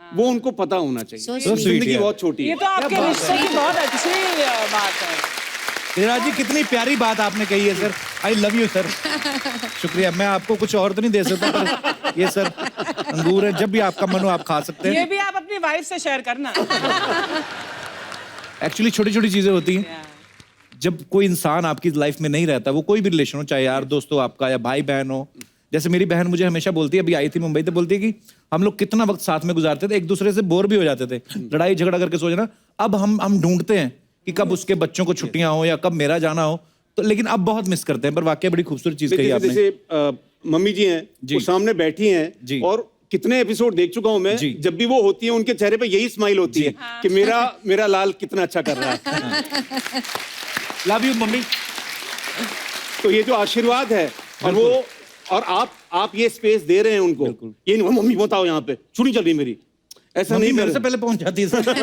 वो उनको पता होना चाहिए। So sweet. जिंदगी बहुत छोटी ये है। तो आपके रिश्ते की बहुत अच्छी बात है। गुजरात जी, कितनी प्यारी बात आपने कही है sir. I love you sir. शुक्रिया। मैं आपको कुछ और तो नहीं दे सकता, पर ये सर अंगूर है, जब भी आपका मन हो आप खा सकते ये हैं। भी आप अपनी वाइफ से शेयर करना। एक्चुअली छोटी छोटी चीजें होती हैं। जब कोई इंसान आपकी लाइफ में नहीं रहता, वो कोई भी रिलेशन हो, चाहे यार दोस्त हो आपका या भाई बहन हो। जैसे मेरी बहन मुझे हमेशा बोलती है, अभी आई थी मुंबई, तो बोलती है कि हम लोग कितना वक्त साथ में गुजारते थे, एक दूसरे से बोर भी हो जाते थे, लड़ाई झगड़ा करके सो जाना। अब हम ढूंढते हैं कि कब उसके बच्चों को छुट्टियां हो या कब मेरा जाना हो, तो लेकिन अब बहुत मिस करते हैं। पर वाकई बड़ी खूबसूरत चीज कही आपने। जैसे मम्मी जी हैं, वो सामने बैठी हैं जी। और कितने एपिसोड देख चुका हूं मैं, जी। जब भी वो होती है उनके चेहरे पे यही स्माइल होती है कि मेरा लाल कितना अच्छा कर रहा है। Love you mummy. तो ये जो आशीर्वाद है, और आप ये स्पेस दे रहे हैं उनको। ये नहीं मम्मी बताओ यहाँ पे छुट्टी चल रही मेरी, ऐसा नहीं। मेरे से पहले पहुंच जाती है सर।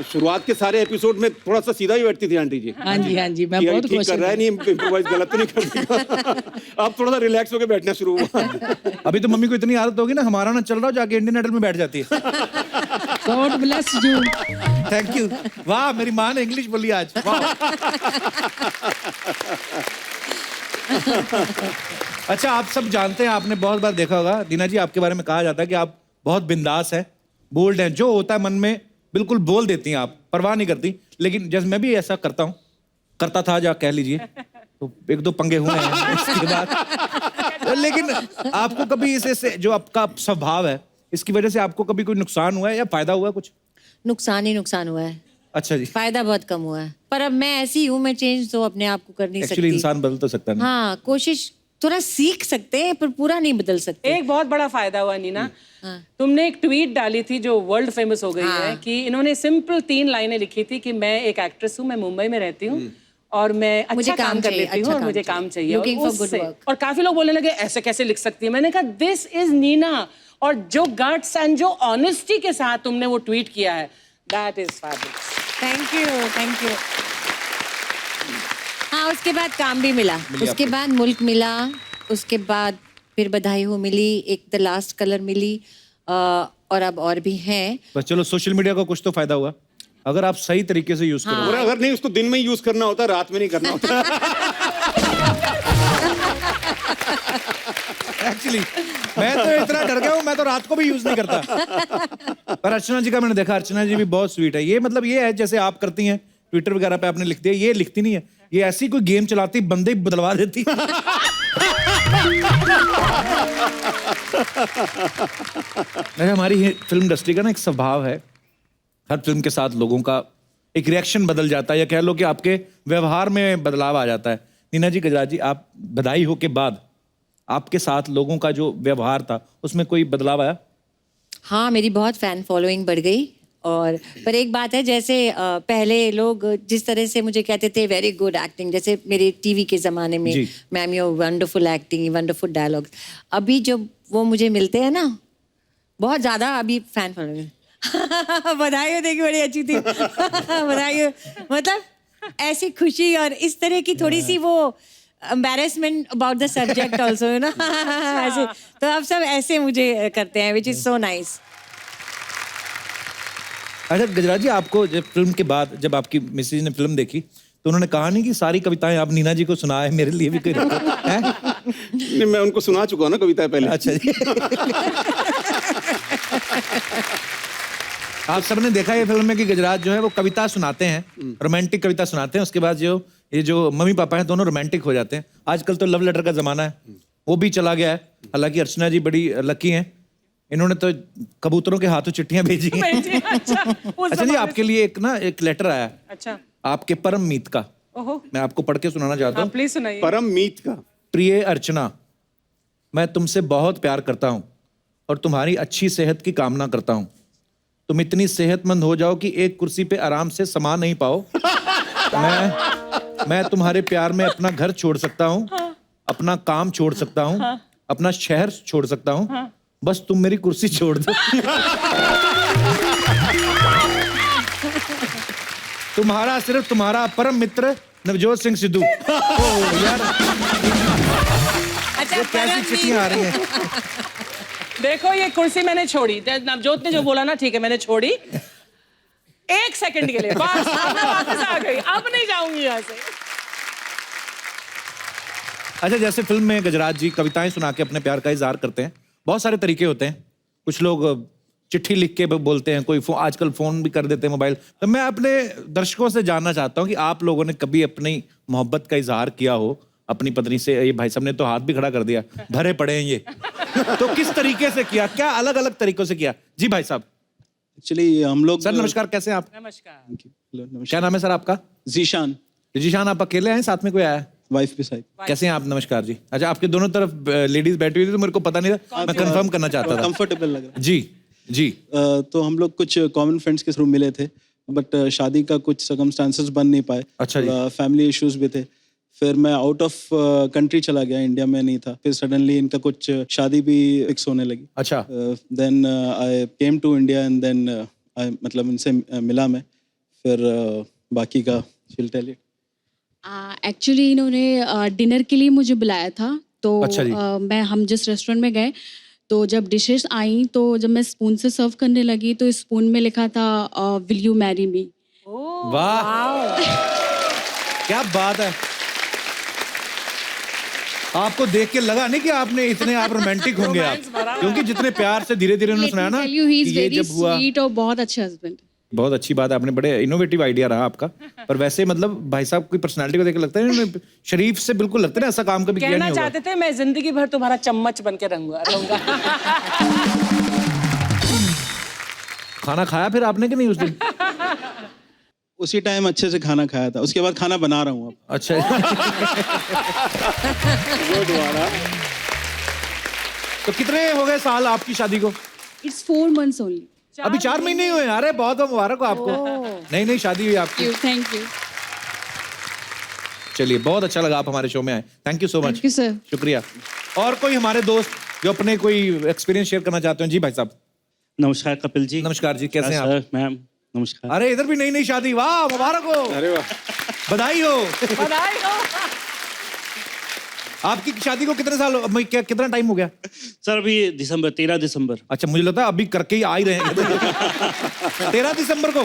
शुरुआत के सारे एपिसोड में थोड़ा सा सीधा ही बैठती थी आंटी जी। हाँ जी, मैं कि बहुत ठीक खुश कर रहा है, नहीं इम्प्रोवाइज गलत तो नहीं कर देगा। अब थोड़ा सा रिलैक्स होकर बैठना शुरू हुआ। अभी तो मम्मी को इतनी आदत होगी ना, हमारा ना चल रहा हो जाके इंडियन आइडल में बैठ जाती है। God bless you. Thank you. वाह, मेरी माँ ने इंग्लिश बोली आज। वाह। अच्छा, आप सब जानते हैं, आपने बहुत बार देखा होगा दीना जी, आपके बारे में कहा जाता है कि आप बहुत बिंदास हैं, बोल्ड हैं, जो होता है मन में बिल्कुल बोल देती हैं आप, परवाह नहीं करती। लेकिन जैसे मैं भी ऐसा करता हूँ, करता था जा कह लीजिए, तो एक दो पंगे हुए हैं इसके बाद। लेकिन आपको कभी इसे जो आपका स्वभाव है, इसकी वजह से आपको कभी कोई नुकसान हुआ है या फायदा हुआ है कुछ? नुकसान ही नुकसान हुआ है, अच्छा जी। फायदा बहुत कम हुआ है। पर अब मैं ऐसी हूँ, मैं चेंज तो अपने आप को कर नहीं एक्चुअली सकती। इंसान बदल तो सकता नहीं। हाँ, कोशिश थोड़ा सीख सकते हैं पर पूरा नहीं बदल सकते। एक बहुत बड़ा फायदा हुआ नीना, तुमने एक ट्वीट डाली थी जो वर्ल्ड फेमस हो गई है कि इन्होंने सिंपल 3 लाइनें लिखी थी कि मैं एक एक्ट्रेस हूँ, मैं मुंबई में रहती हूँ और मैं मुझे अच्छा काम काम कर चाहिए, लेती हूँ अच्छा और काम मुझे चाहिए। काम चाहिए। Looking और for good उससे- work। और काफी लोग बोलने लगे ऐसे कैसे लिख सकती है। मैंने कहा दिस इज नीना, और जो गट्स एंड जो ऑनेस्टी के साथ तुमने वो ट्वीट किया है, that is fabulous. Thank you, thank you. हाँ, उसके बाद काम भी मिला, उसके बाद मुल्क मिला, उसके बाद फिर बधाई हो मिली, एक द लास्ट कलर मिली, और अब और भी हैं। बस चलो, सोशल मीडिया का कुछ तो फायदा हुआ अगर आप सही तरीके से यूज करो। और अगर नहीं उसको दिन में यूज करना होता, रात में नहीं करना होता। एक्चुअली मैं तो इतना डर गया हूँ, मैं तो रात को भी यूज नहीं करता। पर अर्चना जी का मैंने देखा, अर्चना जी भी बहुत स्वीट है। ये मतलब ये है जैसे आप करती हैं, ट्विटर वगैरह पे आपने लिख दिया, ये लिखती नहीं है, ये ऐसी कोई गेम चलाती, बंदे ही बदलवा देती। हमारी फिल्म इंडस्ट्री का ना एक स्वभाव है, हर फिल्म के साथ लोगों का एक रिएक्शन बदल जाता है, या कह लो कि आपके व्यवहार में बदलाव आ जाता है। नीना जी, गजराज जी, आप बधाई हो के बाद आपके साथ लोगों का जो व्यवहार था उसमें कोई बदलाव आया? हाँ, मेरी बहुत फैन फॉलोइंग बढ़ गई। और पर एक बात है, जैसे पहले लोग जिस तरह से मुझे कहते थे वेरी गुड एक्टिंग, जैसे मेरे टीवी के ज़माने में, ma'am you wonderful acting, wonderful dialogues, अभी जब वो मुझे मिलते हैं ना, बहुत ज़्यादा अभी फैन फॉलोइंग। बधाई हो, देखी बड़ी अच्छी थी। बधाई हो, मतलब ऐसी खुशी और इस तरह की थोड़ी सी वो embarrassment about the subject also, you know। ऐसे तो आप सब ऐसे मुझे करते हैं, which is so nice। अच्छा गजराज जी, आपको जब फिल्म के बाद जब आपकी मिसेज ने फिल्म देखी तो उन्होंने कहा नहीं कि सारी कविताएं आप नीना जी को सुनाए, मेरे लिए भी कोई रखो, हैं? नहीं, मैं उनको सुना चुका हूं ना कविता पहले। अच्छा जी। आप सबने देखा ये फिल्म में कि गजराज जो है वो कविता सुनाते हैं, रोमांटिक कविता सुनाते हैं, उसके बाद ये जो मम्मी पापा हैं दोनों रोमांटिक हो जाते हैं। आजकल तो लव लेटर का जमाना है, वो भी चला गया है। हालांकि अर्चना जी बड़ी लकी हैं, इन्होंने तो कबूतरों के हाथों चिट्ठियां भेजी हैं। अच्छा जी, आपके लिए एक लेटर आया, अच्छा, आपके परम मीत का, मैं आपको पढ़ के सुनाना चाहता हूँ। प्लीज सुनाइए। परम मीत का। प्रिय अर्चना, मैं तुमसे बहुत प्यार करता हूँ और तुम्हारी अच्छी सेहत की कामना करता हूँ। तुम इतनी सेहतमंद हो जाओ कि एक कुर्सी पे आराम से समा नहीं पाओ। मैं तुम्हारे प्यार में अपना घर छोड़ सकता हूँ, अपना काम छोड़ सकता हूँ, अपना शहर छोड़ सकता हूँ, बस तुम मेरी कुर्सी छोड़ दो। तुम्हारा, सिर्फ तुम्हारा परम मित्र नवजोत सिंह सिद्धू। ओह यार, अच्छा, ये कैसी चिट्ठियां आ रही हैं। देखो ये कुर्सी मैंने छोड़ी, नवजोत ने जो बोला ना, ठीक है मैंने छोड़ी 1 सेकंड के लिए, बस अब मैं वापस आ गई, अब नहीं जाऊंगी यहाँ से। अच्छा, जैसे फिल्म में गजराज जी कविताएं सुना के अपने प्यार का इजहार करते हैं, बहुत सारे तरीके होते हैं। कुछ लोग चिट्ठी लिख के बोलते हैं, कोई आजकल फोन भी कर देते हैं, मोबाइल। तो मैं अपने दर्शकों से जानना चाहता हूँ कि आप लोगों ने कभी अपनी मोहब्बत का इजहार किया हो अपनी पत्नी से? ये भाई साहब ने तो हाथ भी खड़ा कर दिया, भरे पड़े हैं ये। तो किस तरीके से किया, क्या अलग अलग तरीकों से किया? जी भाई साहब। एक्चुअली हम लोग, सर नमस्कार, कैसे हैं आप? नमस्कार। क्या नाम है सर आपका? जीशान। जीशान, आप अकेले हैं, साथ में कोई आया है? वाइफ भी साइड। कैसे हैं आप? नमस्कार जी। अच्छा, आपके दोनों तरफ लेडीज बैठी हुई थी तो मेरे को पता नहीं था, मैं कंफर्म करना चाहता था। कंफर्टेबल लग रहा जी जी। तो हम लोग कुछ कॉमन फ्रेंड्स के थ्रू मिले थे, बट शादी का कुछ सर्कमस्टांसेस बन नहीं पाए। अच्छा जी। फैमिली इश्यूज भी थे। फिर मैं आउट ऑफ कंट्री चला गया, इंडिया में नहीं था। फिर सडनली इनका कुछ शादी भी फिक्स होने लगी। अच्छा। Then I came to India and then मतलब इनसे मिला मैं। फिर बाकी का she'll tell it। एक्चुअली इन्होंने डिनर के लिए मुझे बुलाया था, तो अच्छा हम जिस रेस्टोरेंट में गए तो जब डिशेस आई तो जब मैं स्पून से सर्व करने लगी तो स्पून में लिखा था विल यू मैरी मी। वाह, क्या बात है। आपको देख के लगा नहीं कि आपने इतने आप रोमांटिक होंगे आप, Romance भरा। क्योंकि जितने प्यार से धीरे धीरे उन्होंने सुनाया ना टेल यू ही कि इज ये वेरी जब हुआ। स्वीट और बहुत अच्छे हस्बैंड। बहुत अच्छी बात है, आपने बड़े इनोवेटिव आइडिया रहा आपका। पर वैसे मतलब भाई साहब की पर्सनालिटी को देख के लगता है इन्होंने शरीफ से बिल्कुल लगता है ना, ऐसा काम कभी किया कहना नहीं होगा। चाहते थे मैं जिंदगी भर तुम्हारा चम्मच बन के रहूंगा। खाना खाया फिर आपने कि नहीं उस दिन? उसी टाइम अच्छे से खाना खाया था, उसके बाद खाना बना रहा हूँ अब। अच्छा। तो कितने हो गए साल आपकी शादी को? It's 4 months only. अभी 4 महीने ही हुए। अरे बहुत बहुत मुबारक हो आपको, नई नई शादी हुई आपकी। थैंक यू चलिए, बहुत अच्छा लगा आप हमारे शो में आए, thank you so much. Thank you sir. शुक्रिया। और कोई हमारे दोस्त जो अपने कोई एक्सपीरियंस शेयर करना चाहते हो? जी भाई साहब। नमस्कार कपिल जी। नमस्कार जी, कैसे हैं आप? सर मैम नमस्कार। अरे इधर भी नई नई शादी, वाह मुबारक हो। अरे वाह, बधाई हो। बधाई हो। आपकी शादी को कितने साल, कितना टाइम हो गया? सर अभी दिसंबर 13 दिसंबर। अच्छा, मुझे लगता है अभी करके ही आ ही रहे हैं। 13 दिसंबर को,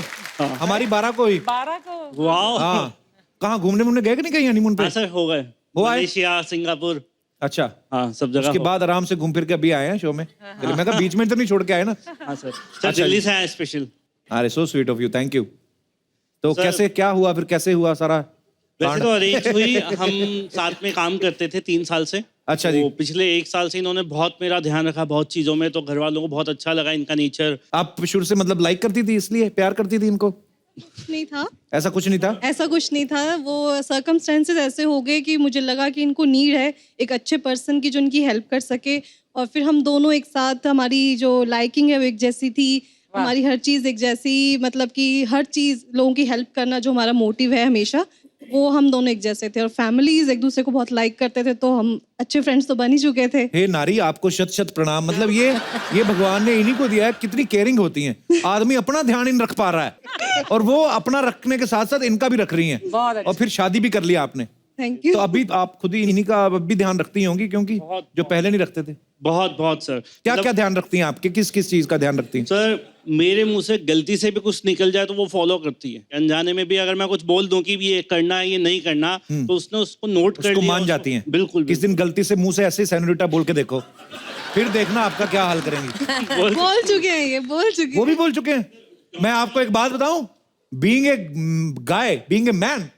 हमारी 12 को ही। 12 को। वाह। हाँ, कहाँ घूमने गए कि नहीं कहीं हनीमून पे? हाँ सर हो गए, हो आए? Malaysia Singapore. अच्छा, हाँ सब जगह। उसके बाद आराम से घूम फिर के अभी आए हैं शो में। चलिए, मैं कहा बीच में तो नहीं छोड़ के आए ना। हाँ सर, सर दिल्ली से आए स्पेशल। अरे so sweet of you, thank you. तो सर- कैसे क्या हुआ फिर, कैसे हुआ सारा? वैसे तो अरेंज हुई, हम साथ में काम करते थे 3 साल से। अच्छा जी। तो पिछले 1 साल से इन्होंने बहुत मेरा ध्यान रखा बहुत चीजों में, तो घर वालों को बहुत अच्छा लगा इनका नेचर। आप शुरू से मतलब लाइक करती थी, इसलिए प्यार करती थी इनको? नहीं था, ऐसा कुछ नहीं था? ऐसा कुछ नहीं था। वो सर्कमस्टेंसेस ऐसे हो गए कि मुझे लगा कि इनको नीड है एक अच्छे पर्सन की जो इनकी हेल्प कर सके, और फिर हम दोनों एक साथ, हमारी जो लाइकिंग है वो एक जैसी थी, हमारी हर चीज़ एक जैसी, मतलब कि हर चीज़ लोगों की हेल्प करना जो हमारा मोटिव है हमेशा, वो हम दोनों एक जैसे थे। और फैमिलीज एक दूसरे को बहुत लाइक करते थे, तो हम अच्छे फ्रेंड्स तो बन ही चुके थे। हे नारी, आपको शत शत प्रणाम। मतलब ये भगवान ने इन्हीं को दिया है, कितनी केयरिंग होती हैं। आदमी अपना ध्यान इन रख पा रहा है और वो अपना रखने के साथ साथ इनका भी रख रही हैं, और फिर शादी भी कर लिया आपने। Thank you. तो अभी आप खुद ही इन्हीं का अब भी ध्यान रखती होंगी, क्योंकि जो पहले नहीं रखते थे। बहुत बहुत सर। क्या क्या ध्यान रखती हैं आपके, किस किस चीज का ध्यान रखती हैं? सर मेरे मुंह से गलती से भी कुछ निकल जाए तो वो फॉलो करती है। अनजाने में भी अगर मैं कुछ बोल दूं कि ये करना है ये नहीं करना, तो उसने उसको नोट कर उसको लिया, मान जाती हैं। बिल्कुल किस दिन गलती से मुंह से ऐसे सेनोरिटा बोल के देखो, फिर देखना आपका क्या हाल करेंगी। बोल चुके हैं, ये बोल चुके वो भी बोल चुके हैं। मैं आपको एक बात बताऊं, being a guy, being a man,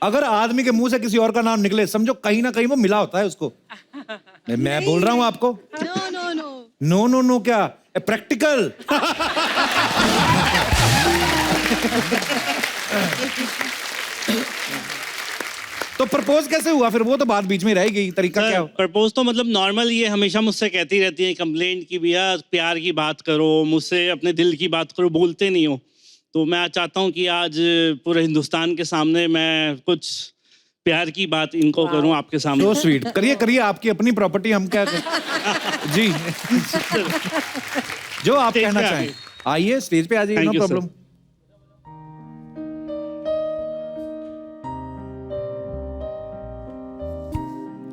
अगर आदमी के मुंह से किसी और का नाम निकले, समझो कहीं ना कहीं वो मिला होता है उसको। मैं बोल रहा हूं आपको। No no no. No no no क्या, प्रैक्टिकल। तो प्रपोज कैसे हुआ फिर? वो तो बात बीच में रह गई, तरीका क्या? प्रपोज तो मतलब नॉर्मल, ये हमेशा मुझसे कहती रहती है कंप्लेंट की, भैया प्यार की बात करो, मुझसे अपने दिल की बात करो, बोलते नहीं हो। तो मैं चाहता हूँ कि आज पूरे हिंदुस्तान के सामने मैं कुछ प्यार की बात इनको करूं आपके सामने। So sweet। करिए करिए, आपकी अपनी प्रॉपर्टी, हम क्या जी जो आप स्टेज कहना पे चाहें, आइए स्टेज पे आ जाइए, नो Thank you, प्रॉब्लम।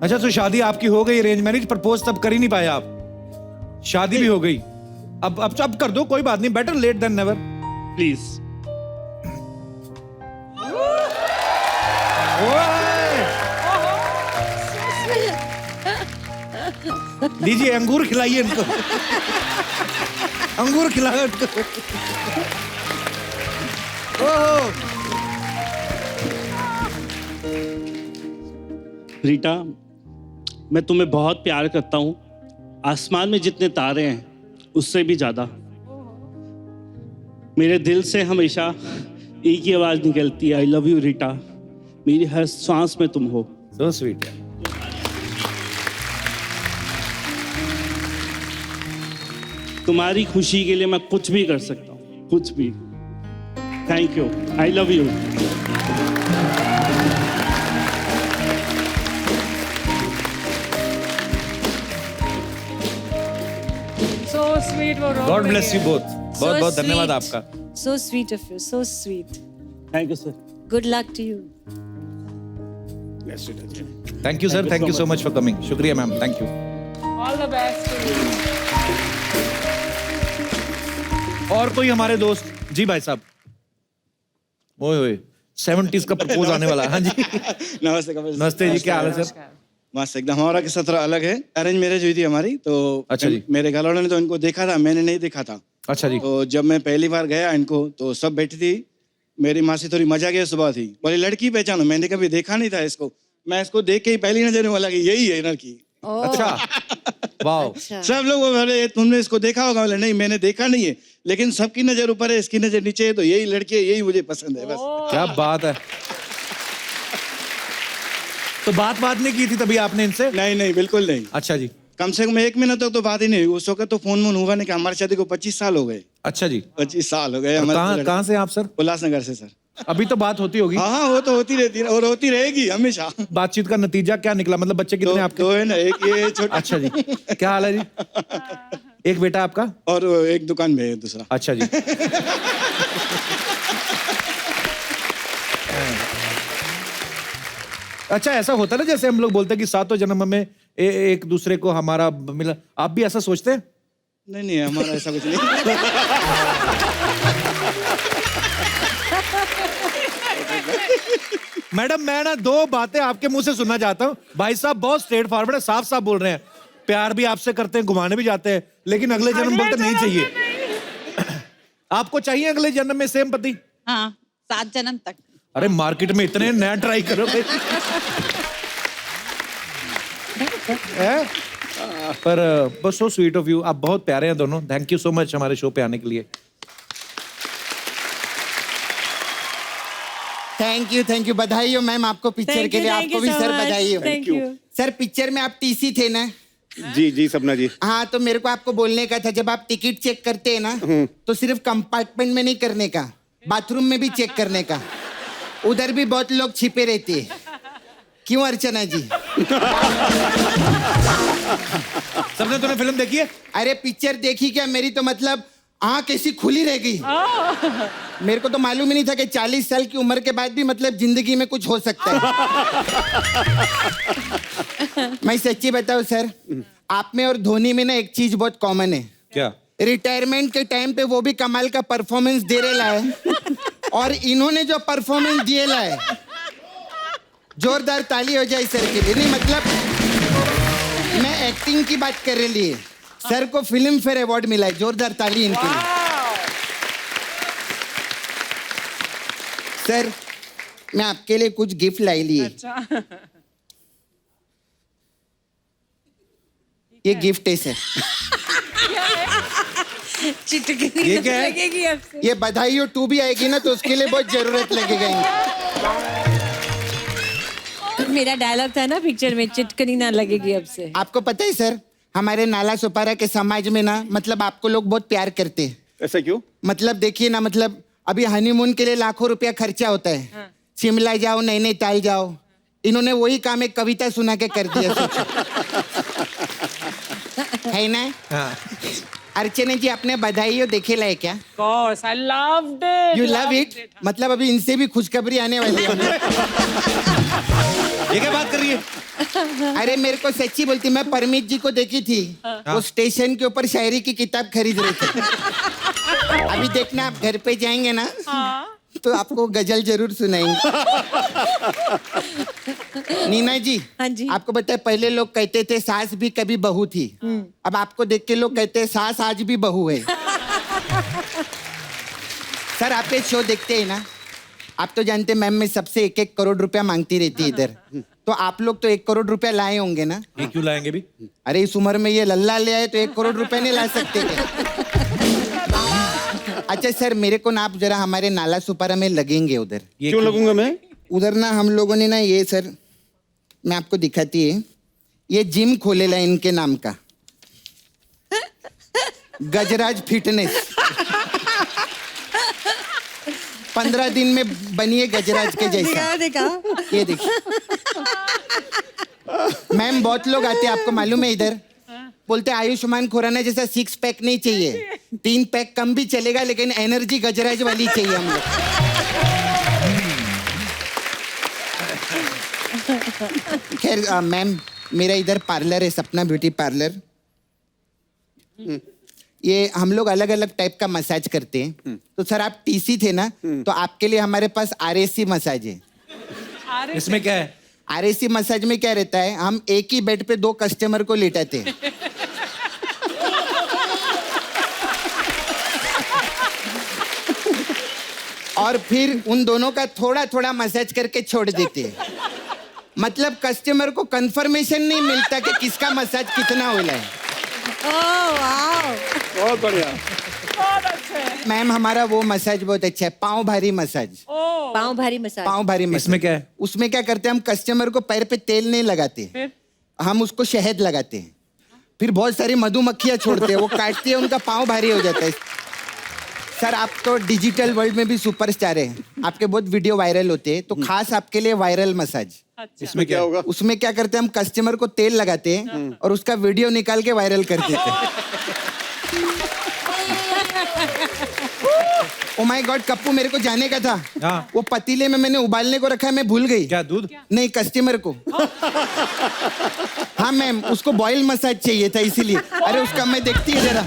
अच्छा, तो शादी आपकी हो गई, अरेंज मैरिज, प्रपोज तब कर ही नहीं पाए आप, शादी भी हो गई, अब कर दो, कोई बात नहीं, better late than never. Please. लीजिए अंगूर खिलाइए इनको, अंगूर खिलाओ इनको। ओहो। रीटा, मैं तुम्हें बहुत प्यार करता हूँ, आसमान में जितने तारे हैं उससे भी ज्यादा। मेरे दिल से हमेशा एक ही आवाज निकलती है, आई लव यू रीटा। मेरी हर सांस में तुम हो। So sweet। तुम्हारी खुशी के लिए मैं कुछ भी कर सकता हूँ, कुछ भी। Thank you, I love you. So sweet, वो रो गॉड रही ब्लेस है। You both. बहुत बहुत धन्यवाद आपका। So sweet of you, so sweet. Thank you sir. Good luck to you. Thank you sir, thank you so much for coming. शुक्रिया ma'am, thank you. All the best to you. और कोई हमारे दोस्त? जी भाई साहब। ओए ओए, 70s का प्रपोज आने वाला है। हाँ जी, नमस्ते कपिल। नमस्ते जी, क्या हाल है सर? मस्त एकदम। हमारा किस्सा थोड़ा अलग है। अरेंज मैरिज हुई थी हमारी, तो अच्छा जी। मेरे घर वालों ने तो इनको देखा था, मैंने नहीं देखा था। अच्छा जी। तो जब मैं पहली बार गया इनको, तो सब बैठी थी, मेरी माँ से थोड़ी मजा की सुबह थी, बोली लड़की पहचानो, मैंने कभी देखा नहीं था इसको, मैं इसको देख के ही पहली नजर में बोला कि यही है लड़की। अच्छा वाह। सब लोग बोले तुमने इसको देखा होगा, बोले नहीं मैंने देखा नहीं है, लेकिन सबकी नजर ऊपर है, इसकी नजर नीचे है, तो यही लड़की है, यही मुझे पसंद है बस। क्या बात है। तो बात नहीं की थी तभी आपने इनसे? नहीं बिल्कुल नहीं। अच्छा जी। कम से कम 1 महीना तक तो बात ही नहीं हुई। उस वक्त तो फोन हुआ नहीं कि हमारी शादी को 25 साल हो गए। अच्छा जी। 25 साल हो गए। कहाँ से आप सर? उल्लासनगर से सर। अभी तो बात होती होगी? हाँ वो तो होती रहती है और होती रहेगी हमेशा। बातचीत का नतीजा क्या निकला? मतलब बच्चे कितने आपके? 2 है ना, एक ये छोटा। अच्छा जी। क्या हाल है जी? एक बेटा आपका और एक दुकान में है दूसरा। अच्छा जी। अच्छा ऐसा होता है ना, जैसे हम लोग बोलते हैं कि सातों जन्म में एक दूसरे को हमारा मिला, आप भी ऐसा सोचते हैं? नहीं हमारा ऐसा कुछ नहीं। मैडम मैं ना 2 बातें आपके मुंह से सुनना चाहता हूँ। भाई साहब बहुत स्ट्रेट फॉरवर्ड है, साफ साफ बोल रहे हैं, प्यार भी आपसे करते हैं, घुमाने भी जाते हैं, लेकिन अगले जन्म बोलते नहीं चाहिए। आपको चाहिए अगले जन्म में सेम पति? हाँ 7 जन्म तक। अरे मार्केट में इतने नया ट्राई करो भाई। पर बस सो स्वीट ऑफ यू, आप बहुत प्यारे हैं दोनों। थैंक यू सो मच हमारे शो पे आने के लिए। थैंक यू बधाई हो मैम आपको पिक्चर के लिए। आपको भी सर बधाई हो। थैंक यू सर पिक्चर में आप टीसी थे ना? जी सपना जी। हाँ तो मेरे को आपको बोलने का था, जब आप टिकट चेक करते हैं ना तो सिर्फ कंपार्टमेंट में नहीं करने का, बाथरूम में भी चेक करने का। उधर भी बहुत लोग छिपे रहते हैं। क्यों अर्चना जी? सबने तूने फिल्म देखी है? अरे पिक्चर देखी क्या? मेरी तो मतलब आँख ऐसी खुली रह गई। मेरे को तो मालूम ही नहीं था कि 40 साल की उम्र के बाद भी मतलब जिंदगी में कुछ हो सकता है। मैं सच्ची बताऊं सर, आप में और धोनी में ना एक चीज बहुत कॉमन है। क्या? रिटायरमेंट के टाइम पे वो भी कमाल का परफॉर्मेंस दे रहे है, और इन्होंने जो परफॉर्मेंस दिए है, जोरदार ताली हो जाए सर के लिए। नहीं मतलब मैं एक्टिंग की बात कर रही है, सर को फिल्म फेयर अवार्ड मिला है, जोरदार ताली इनके लिए। सर मैं आपके लिए कुछ गिफ्ट लाई ली है। अच्छा। ये गिफ्ट है सर। चिटकनी ये क्या है? लगेगी अब से। ये बधाई हो 2 भी आएगी ना तो उसके लिए बहुत जरूरत लगेगा इनको। मेरा डायलॉग था ना पिक्चर में, चिटकनी ना लगेगी अब से। आपको पता है सर, हमारे नाला सुपारा के समाज में ना मतलब आपको लोग बहुत प्यार करते हैं। ऐसा क्यों? मतलब देखिए ना, मतलब अभी हनीमून के लिए लाखों रुपया खर्चा होता है। हाँ। शिमला जाओ, नैनीताल जाओ, इन्होंने वही काम एक कविता सुना के कर दिया। सोचो। है ना? हाँ। अर्चना जी आपने बधाई हो देखे है क्या? Course, I loved it. You love it? मतलब अभी इनसे भी खुशखबरी आने वाली है। ये क्या बात कर रही है? अरे मेरे को सच्ची बोलती, मैं परमीत जी को देखी थी, वो स्टेशन के ऊपर शायरी की किताब खरीद रहे थे। अभी देखना आप घर पे जाएंगे ना तो आपको गजल जरूर सुनाएंगे। नीना जी, हाँ जी। आपको पता है पहले लोग कहते थे सास भी कभी बहू थी, अब आपको देख के लोग कहते हैं सास आज भी बहू है। सर आप ये शो देखते हैं ना, आप तो जानते हैं मैम मैं सबसे 1-1 करोड़ रुपया मांगती रहती है इधर, तो आप लोग तो 1 करोड़ रुपया लाए होंगे ना? ये क्यों लाएंगे भी? अरे इस उम्र में ये लल्ला ले आए तो 1 करोड़ रुपया नहीं ला सकते क्या? अच्छा सर मेरे को ना आप जरा हमारे नाला सुपारा में लगेंगे उधर। क्यों लगूंगा मैं? उधर ना हम लोगों ने ना ये सर, मैं आपको दिखाती है, ये जिम खोलेला इनके नाम का, गजराज फिटनेस। 15 दिन में बनिए गजराज के जैसा। देखा? ये देखिए मैम, बहुत लोग आते हैं आपको मालूम है इधर, बोलते आयुष्मान खुराना जैसा 6 पैक नहीं चाहिए, 3 पैक कम भी चलेगा लेकिन एनर्जी गजराज वाली चाहिए हम लोग। खैर मैम मेरा इधर पार्लर है, सपना ब्यूटी पार्लर। ये हम लोग अलग अलग टाइप का मसाज करते हैं। तो सर आप टीसी थे ना, तो आपके लिए हमारे पास RSC मसाज है। इसमें क्या है? आरएसी मसाज में क्या रहता है, हम एक ही बेड पे 2 कस्टमर को लेटाते हैं। और फिर उन दोनों का थोड़ा थोड़ा मसाज करके छोड़ देते हैं। मतलब कस्टमर को कंफर्मेशन नहीं मिलता कि किसका मसाज कितना होला है। बहुत बढ़िया। मैम हमारा वो मसाज बहुत अच्छा है, पाँव भारी मसाज। पाँव भारी मसाज। पाँव भारी मसाज। इसमें क्या है? उसमें क्या करते हैं, हम कस्टमर को पैर पे तेल नहीं लगाते, हम उसको शहद लगाते हैं। फिर बहुत सारी मधुमक्खियां छोड़ते हैं, वो काटती है, उनका पाँव भारी हो जाता है। सर आप तो डिजिटल वर्ल्ड में भी सुपरस्टार हैं, आपके बहुत वीडियो वायरल होते हैं, तो खास आपके लिए वायरल मसाज। इसमें क्या होगा? उसमें क्या करते हैं, हम कस्टमर को तेल लगाते हैं और उसका वीडियो निकाल के वायरल कर देते हैं। ओ माय गॉड कप्पू, मेरे को जाने का था। हाँ। वो पतीले में मैंने उबालने को रखा है, मैं भूल गई। क्या दूध? नहीं, कस्टमर को। हाँ मैम, उसको बॉयल मसाज चाहिए था इसीलिए। अरे उसका मैं देखती है जरा।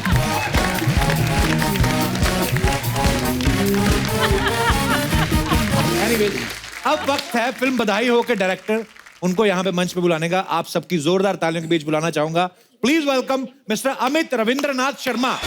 Anyways, अब वक्त है फिल्म बधाई हो के डायरेक्टर उनको यहाँ पे मंच पे बुलाने का। आप सबकी जोरदार तालियों के बीच बुलाना चाहूंगा। Please welcome mister Amit Rabindranath Sharma.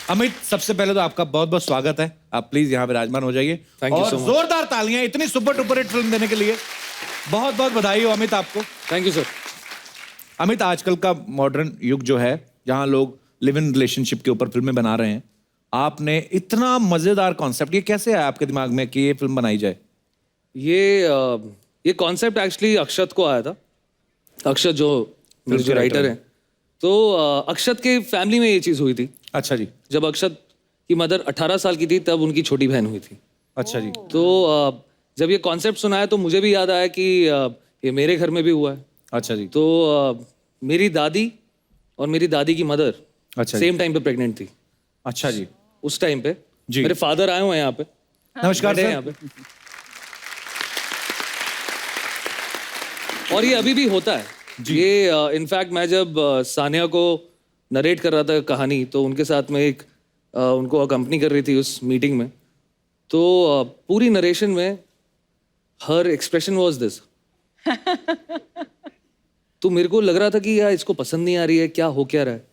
Amit, सबसे पहले तो आपका बहुत बहुत स्वागत है। आप प्लीज यहाँ पे विराजमान हो जाइए। Thank you और so much. जोरदार तालियां इतनी सुपर डुपर हिट फिल्म देने के लिए। बहुत बहुत बधाई हो अमित आपको। Thank you sir. अमित, आजकल का मॉडर्न युग जो है, जहां लोग लिव इन रिलेशनशिप के ऊपर फिल्में बना रहे हैं, आपने इतना मजेदार कॉन्सेप्ट, ये कैसे आया आपके दिमाग में कि ये फिल्म बनाई जाए? ये कॉन्सेप्ट एक्चुअली अक्षत को आया था। अक्षत जो मेरे जो राइटर हैं, तो अक्षत के फैमिली में ये चीज़ हुई थी। अच्छा जी। जब अक्षत की मदर 18 साल की थी तब उनकी छोटी बहन हुई थी। अच्छा जी। तो जब ये कॉन्सेप्ट सुना है तो मुझे भी याद आया कि ये मेरे घर में भी हुआ है। अच्छा जी। तो मेरी दादी और मेरी दादी की मदर अच्छा सेम टाइम पे प्रेग्नेंट थी। अच्छा जी। उस टाइम पे जी। मेरे फादर आए हुए हैं यहाँ पे। नमस्कार बैठे हैं सर। यहाँ पे। और ये अभी भी होता है। ये इनफैक्ट मैं जब सानिया को नरेट कर रहा था कहानी, तो उनके साथ में एक उनको अकम्पनी कर रही थी उस मीटिंग में, तो पूरी नरेशन में हर एक्सप्रेशन वाज दिस। तो मेरे को लग रहा था कि यार इसको पसंद नहीं आ रही है, क्या हो क्या रहा है।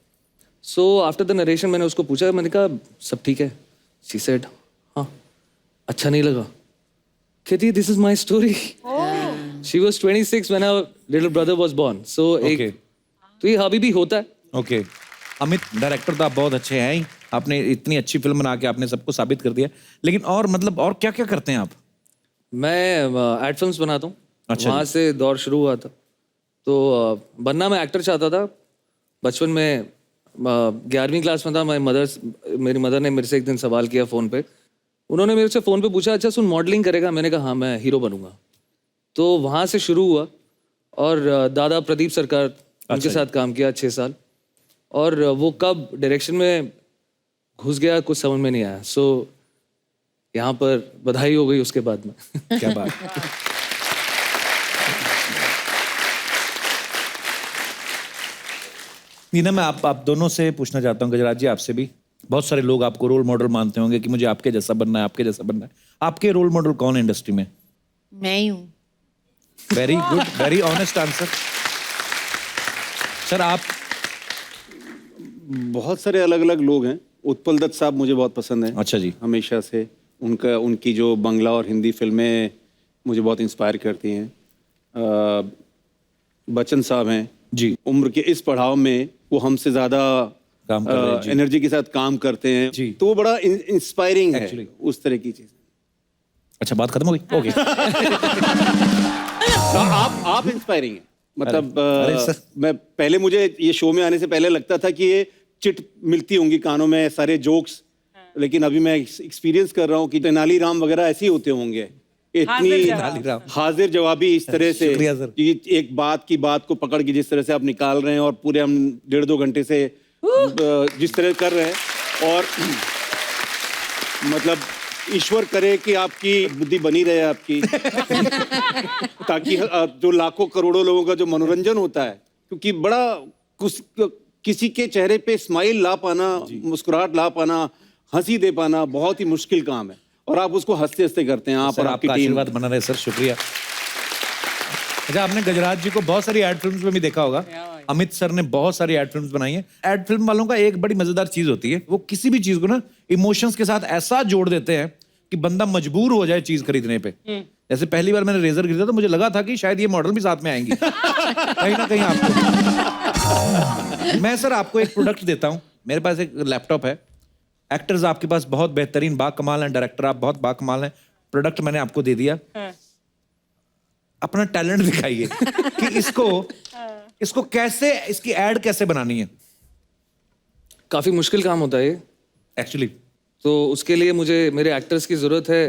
सो आफ्टर द नरेशन मैंने उसको पूछा, मैंने कहा सब ठीक है? शी सेड हाँ। अच्छा नहीं लगा? कहती this is my story. She was 26 when her little brother was born. So Okay. तो ये अभी भी होता है। ओके अमित, डायरेक्टर तो आप बहुत अच्छे हैं ही, आपने इतनी अच्छी फिल्म बना के आपने सबको साबित कर दिया, लेकिन और मतलब और क्या क्या करते हैं आप? मैं एड फिल्म्स बनाता हूँ। अच्छा वहाँ से दौर शुरू हुआ था। तो बनना मैं एक्टर चाहता था। बचपन में 11वीं क्लास में था। मेरी मदर ने मेरे से एक दिन सवाल किया फ़ोन पे। उन्होंने मेरे से फ़ोन पे पूछा, अच्छा सुन मॉडलिंग करेगा? मैंने कहा हाँ मैं हीरो बनूंगा। तो वहाँ से शुरू हुआ और दादा प्रदीप सरकार उनके साथ काम किया 6 साल। और वो कब डायरेक्शन में घुस गया कुछ समझ में नहीं आया। सो यहाँ पर बधाई हो गई उसके बाद में। क्या बात। नीना, मैं आप दोनों से पूछना चाहता हूँ, गजराज जी आपसे भी। बहुत सारे लोग आपको रोल मॉडल मानते होंगे कि मुझे आपके जैसा बनना है, आपके जैसा बनना है। आपके रोल मॉडल कौन है इंडस्ट्री में? मैं ही हूँ। Very good, very honest answer. Sir आप? बहुत सारे अलग अलग लोग हैं। उत्पल दत्त साहब मुझे बहुत पसंद है। अच्छा जी। हमेशा से उनकी जो बंगला और हिंदी फिल्में मुझे बहुत इंस्पायर करती हैं। बच्चन साहब हैं जी, उम्र के इस पड़ाव में वो हमसे ज़्यादा काम कर रहे हैं जी। एनर्जी के साथ काम करते हैं जी। तो वो बड़ा इंस्पायरिंग है Actually। उस तरह की चीज़। अच्छा, बात खत्म हो गई? ओके। तो आप इंस्पायरिंग हैं। मतलब अरे सर। मैं पहले, मुझे ये शो में आने से पहले लगता था कि ये चिट मिलती होंगी कानों में, सारे जोक्स लेकिन अभी मैं एक्सपीरियंस कर रहा हूँ कि तेनालीराम वगैरह ऐसे ही होते होंगे, इतनी हाजिर जवाबी इस तरह से कि एक बात की बात को पकड़ के जिस तरह से आप निकाल रहे हैं, और पूरे हम 1.5-2 घंटे से जिस तरह कर रहे हैं, और मतलब ईश्वर करे कि आपकी बुद्धि बनी रहे आपकी ताकि जो लाखों करोड़ों लोगों का जो मनोरंजन होता है, क्योंकि बड़ा किसी के चेहरे पे स्माइल ला पाना, मुस्कुराहट ला पाना, हंसी दे पाना बहुत ही मुश्किल काम है, और आप उसको हंसते हंसते करते हैं। आप और आपकी टीम। आशीर्वाद बना रहे सर, शुक्रिया। अच्छा, आपने गजराज जी को बहुत सारी एड फिल्म्स में भी देखा होगा। अमित सर ने बहुत सारी एड फिल्म्स बनाई हैं। एड फिल्म वालों का एक बड़ी मजेदार चीज होती है, वो किसी भी चीज को ना इमोशंस के साथ ऐसा जोड़ देते हैं कि बंदा मजबूर हो जाए चीज खरीदने पे। जैसे पहली बार मैंने रेजर खरीदा तो मुझे लगा था कि शायद ये मॉडल भी साथ में आएंगी कहीं ना कहीं आपको। मैं सर आपको एक प्रोडक्ट देता हूँ, मेरे पास एक लैपटॉप है, एक्टर्स आपके पास बहुत बेहतरीन बाकमाल हैं, डायरेक्टर आप बहुत बाकमाल हैं, प्रोडक्ट मैंने आपको दे दिया। अपना टैलेंट दिखाइए कि इसको कैसे, इसकी एड कैसे बनानी है। काफी मुश्किल काम होता है ये एक्चुअली, तो उसके लिए मुझे मेरे एक्टर्स की जरूरत है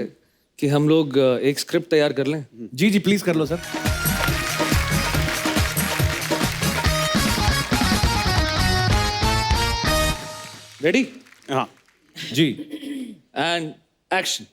कि हम लोग एक स्क्रिप्ट तैयार कर लें। जी जी प्लीज कर लो सर। रेडी? हाँ जी। And action.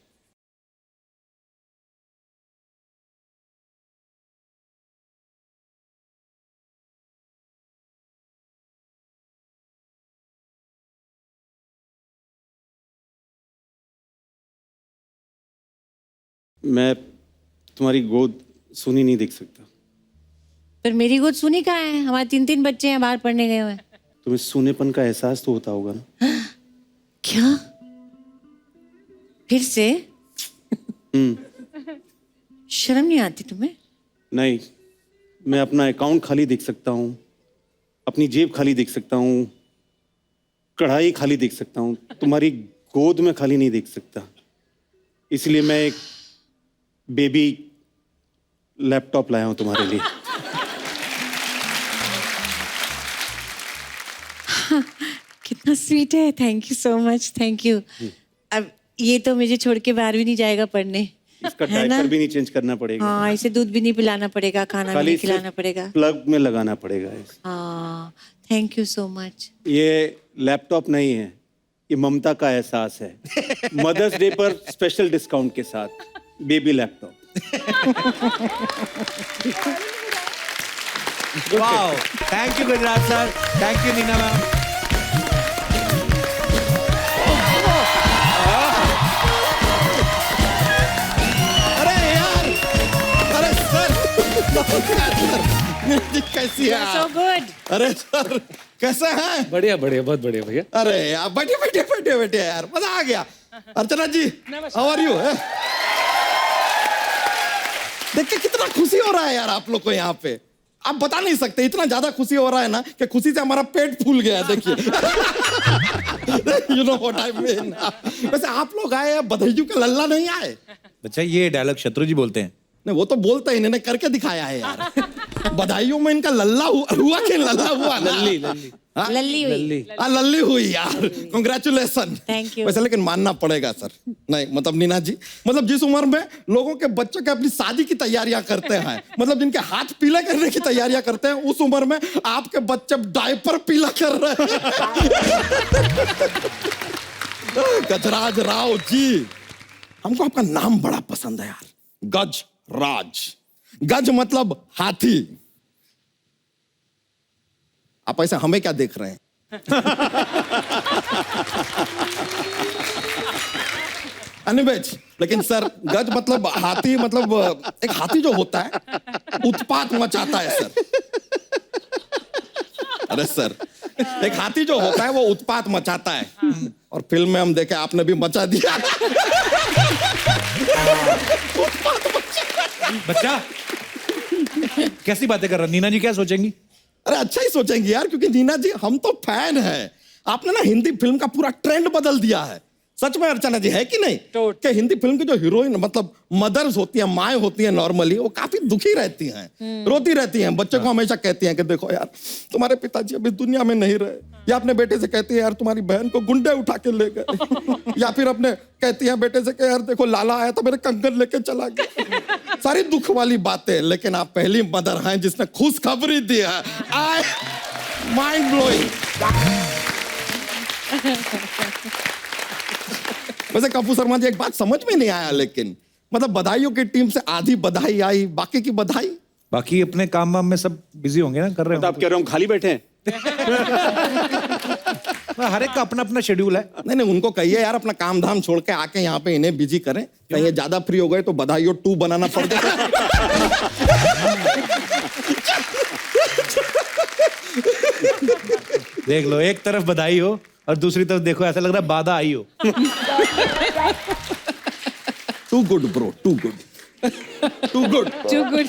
मैं तुम्हारी गोद सुनी नहीं देख सकता। पर मेरी गोद सुनी कहाँ है? हमारे 3 बच्चे हैं बाहर पढ़ने गए हुए हैं। तुम्हें सूनेपन का एहसास तो होता होगा ना? क्या? फिर से? शर्म नहीं आती तुम्हें? नहीं, मैं अपना अकाउंट खाली देख सकता हूँ, अपनी जेब खाली देख सकता हूँ, कढ़ाई खाली देख सकता हूँ, तुम्हारी गोद में खाली नहीं देख सकता। इसलिए मैं एक बेबी लैपटॉप लाया हूँ तुम्हारे लिए। कितना स्वीट है, thank you so much, thank you. अब ये तो मुझे छोड़ के बाहर भी नहीं जाएगा पढ़ने, इसका डायपर भी नहीं चेंज करना पड़ेगा। हाँ, इसे दूध भी नहीं पिलाना पड़ेगा, खाना भी नहीं खिलाना पड़ेगा, प्लग में लगाना पड़ेगा। हाँ, थैंक यू सो मच। ये लैपटॉप नहीं है, ये ममता का एहसास है। मदर्स डे पर स्पेशल डिस्काउंट के साथ baby laptop. Wow, thank you Gujarat sir, thank you Neena ma'am. अरे यार, अरे सर, कैसी है? So good. अरे सर, कैसे हैं? बढ़िया बढ़िया, बहुत बढ़िया भैया। अरे यार, बैठिए बैठिए बैठिए बैठिए यार, मजा आ गया। अर्चना जी, हाउ आर यू? देख के कितना खुशी हो रहा है यार आप लोग को यहाँ पे, आप बता नहीं सकते, इतना ज्यादा खुशी हो रहा है ना कि खुशी से हमारा पेट फूल गया है। देखिए you know what I mean. वैसे आप लोग आए, बधाइयों का लल्ला नहीं आए? अच्छा, ये डायलॉग शत्रु जी बोलते हैं? नहीं, वो तो बोलते ही, इन्होंने करके दिखाया है यार। बधाइयों में इनका लल्ला हुआ कि लल्ला हुआ? लल्ली लल्ली हाँ? लल्ली हुई। लल्ली हुई यार, कंग्रेचुलेसन। Thank you. वैसे लेकिन मानना पड़ेगा सर, नहीं मतलब नीना जी, मतलब जिस उम्र में लोगों के बच्चों के अपनी शादी की तैयारियां करते हैं, मतलब जिनके हाथ पीला करने की तैयारियां करते हैं, उस उम्र में आपके बच्चे डायपर पीला कर रहे हैं। गजराज राव जी, हमको आपका नाम बड़ा पसंद है यार, गजराज। गज मतलब हाथी। आप ऐसे हमें क्या देख रहे हैं? अनिवेज, लेकिन सर गज मतलब हाथी, मतलब एक हाथी जो होता है उत्पात मचाता है सर। अरे सर, एक हाथी जो होता है वो उत्पात मचाता है, और फिल्म में हम देखे आपने भी मचा दिया। बच्चा कैसी बातें कर रहा? नीना जी क्या सोचेंगी? अरे अच्छा ही सोचेंगे यार, क्योंकि नीना जी हम तो फैन हैं। आपने ना हिंदी फिल्म का पूरा ट्रेंड बदल दिया है। सच में अर्चना जी है कि नहीं कि हिंदी फिल्म की जो हीरोइन मतलब मदर्स होती हैं, माएँ होती हैं, नॉर्मली वो काफी दुखी रहती हैं, रोती रहती हैं, बच्चे को हमेशा कहती हैं कि देखो यार तुम्हारे पिताजी अभी दुनिया में नहीं रहे, या अपने बेटे से कहती है यार तुम्हारी बहन को गुंडे उठा के ले गए, या फिर अपने कहती है बेटे से कि यार देखो लाला आया था मेरे कंगन लेके चला गया। सारी दुख वाली बातें, लेकिन आप पहली मदर हैं जिसने खुशखबरी दी है। आई माइंड ब्लोइंग। वैसे कपूर शर्मा जी एक बात समझ में नहीं आया, लेकिन मतलब बधाइयों की टीम से आधी बधाई आई, बाकी की बधाई बाकी अपने काम वाम में सब बिजी होंगे ना, कर रहे तो आप कह रहे हो खाली बैठे हैं? हर एक का अपना अपना शेड्यूल है। नहीं नहीं, उनको कहिए यार अपना काम धाम छोड़ के आके यहाँ पे इन्हें बिजी करें, कहीं ये ज्यादा फ्री हो गए तो बधाइयों 2 बनाना पड़ जाए। देख लो, एक तरफ बधाई हो और दूसरी तरफ देखो ऐसा लग रहा है बाधा आई हो। Too good bro, too good, too good, too good.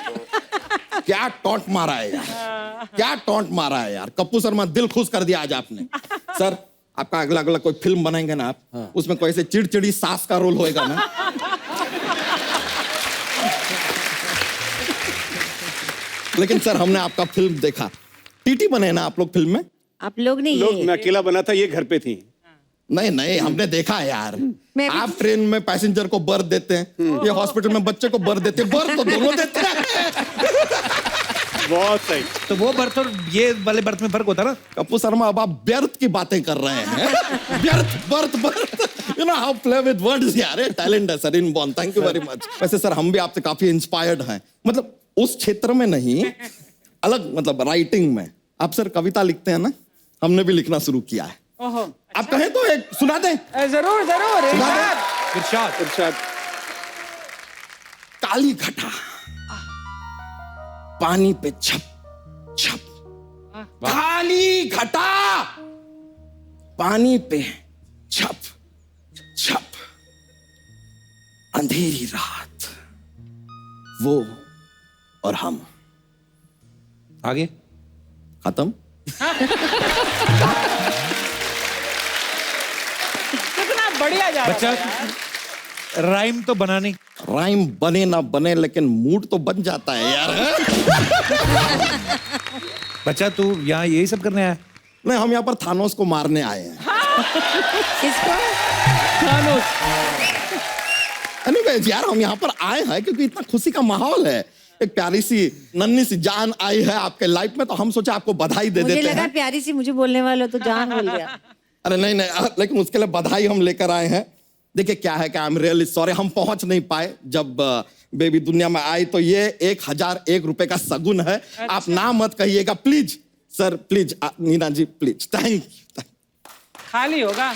क्या टॉन्ट मारा है यार, क्या टॉन्ट मारा है यार। कपूर शर्मा दिल खुश कर दिया आज आपने। सर आपका अगला अगला कोई फिल्म बनाएंगे ना आप, उसमें कोई ऐसे चिड़चिड़ी सास का रोल होएगा ना। लेकिन सर हमने आपका फिल्म देखा, टीटी बने ना आप लोग फिल्म में? आप लोग नहीं, लोग मैं अकेला बना था, ये घर पे थी। नहीं नहीं, हमने देखा है यार। मैं भी- आप ट्रेन में पैसेंजर को बर्थ देते हैं, ये हॉस्पिटल में बच्चे को बर्थ देते हैं, बर्थ तो दोनों देते हैं। बहुत सही। तो वो बर्थ और ये वाले बर्थ में फर्क होता है ना। कपूर शर्मा अब आप व्यर्थ की बातें कर रहे हैं। व्यर्थ, birth, birth, you know how play with words यार। टैलेंट है sir inborn, thank you very much. वैसे सर हम भी आपसे काफी इंस्पायर्ड हैं, मतलब उस क्षेत्र में नहीं, अलग मतलब राइटिंग में। आप सर कविता लिखते हैं ना, हमने भी लिखना शुरू किया है। आप कहें तो एक सुना दें? जरूर जरूर। सुना दें? इरशाद इरशाद। काली घटा पानी पे छप छप, काली घटा पानी पे छप छप, अंधेरी रात वो और हम। आगे खत्म। कितना बढ़िया जा रहा बच्चा, राइम तो बना नहीं। राइम बने ना बने लेकिन मूड तो बन जाता है यार। बच्चा तू यहाँ यही सब करने आया? नहीं, हम यहाँ पर थानोस को मारने आए हैं। किसको? एनीवेज यार हम यहाँ पर आए हैं क्योंकि इतना खुशी का माहौल है। एक प्यारी सी नन्ही सी जान आई है आपके लाइफ में, तो हम सोचे आपको बधाई दे मुझे देते लगा हैं। प्यारी सी मुझे बोलने वाला तो जान बोल गया। अरे नहीं नहीं, लेकिन उसके लिए बधाई हम लेकर आए हैं। देखिए क्या है कि आई एम रियली सॉरी, हम पहुंच नहीं पाए जब बेबी दुनिया में आई, तो ये 1001 रुपए का सगुन है। आप ना मत कहिएगा please sir, please Neena ji please. Thank you. खाली होगा।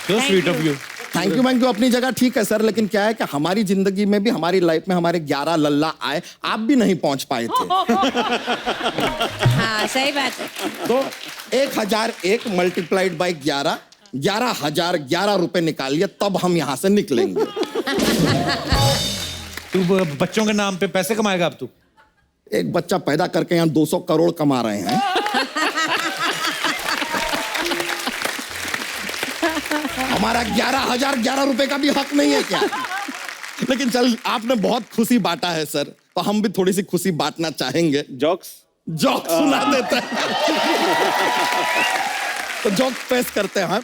So sweet of you. Thank you अपनी जगह ठीक है सर, लेकिन क्या है कि हमारी जिंदगी में भी, हमारी लाइफ में हमारे 11 लल्ला आए, आप भी नहीं पहुंच पाए थे। हाँ सही बात है। तो 1001 मल्टीप्लाइड बाई 11, 11,011 रुपए निकालिए, तब हम यहां से निकलेंगे। तू बच्चों के नाम पे पैसे कमाएगा अब तू? एक बच्चा पैदा करके यहाँ 200 करोड़ कमा रहे हैं। हमारा 11,011 रुपए का भी हक नहीं है क्या? लेकिन चल, आपने बहुत खुशी बांटा है सर, तो हम भी थोड़ी सी खुशी बांटना चाहेंगे। जॉक्स सुना देते हैं। तो जोक पेश करते हैं।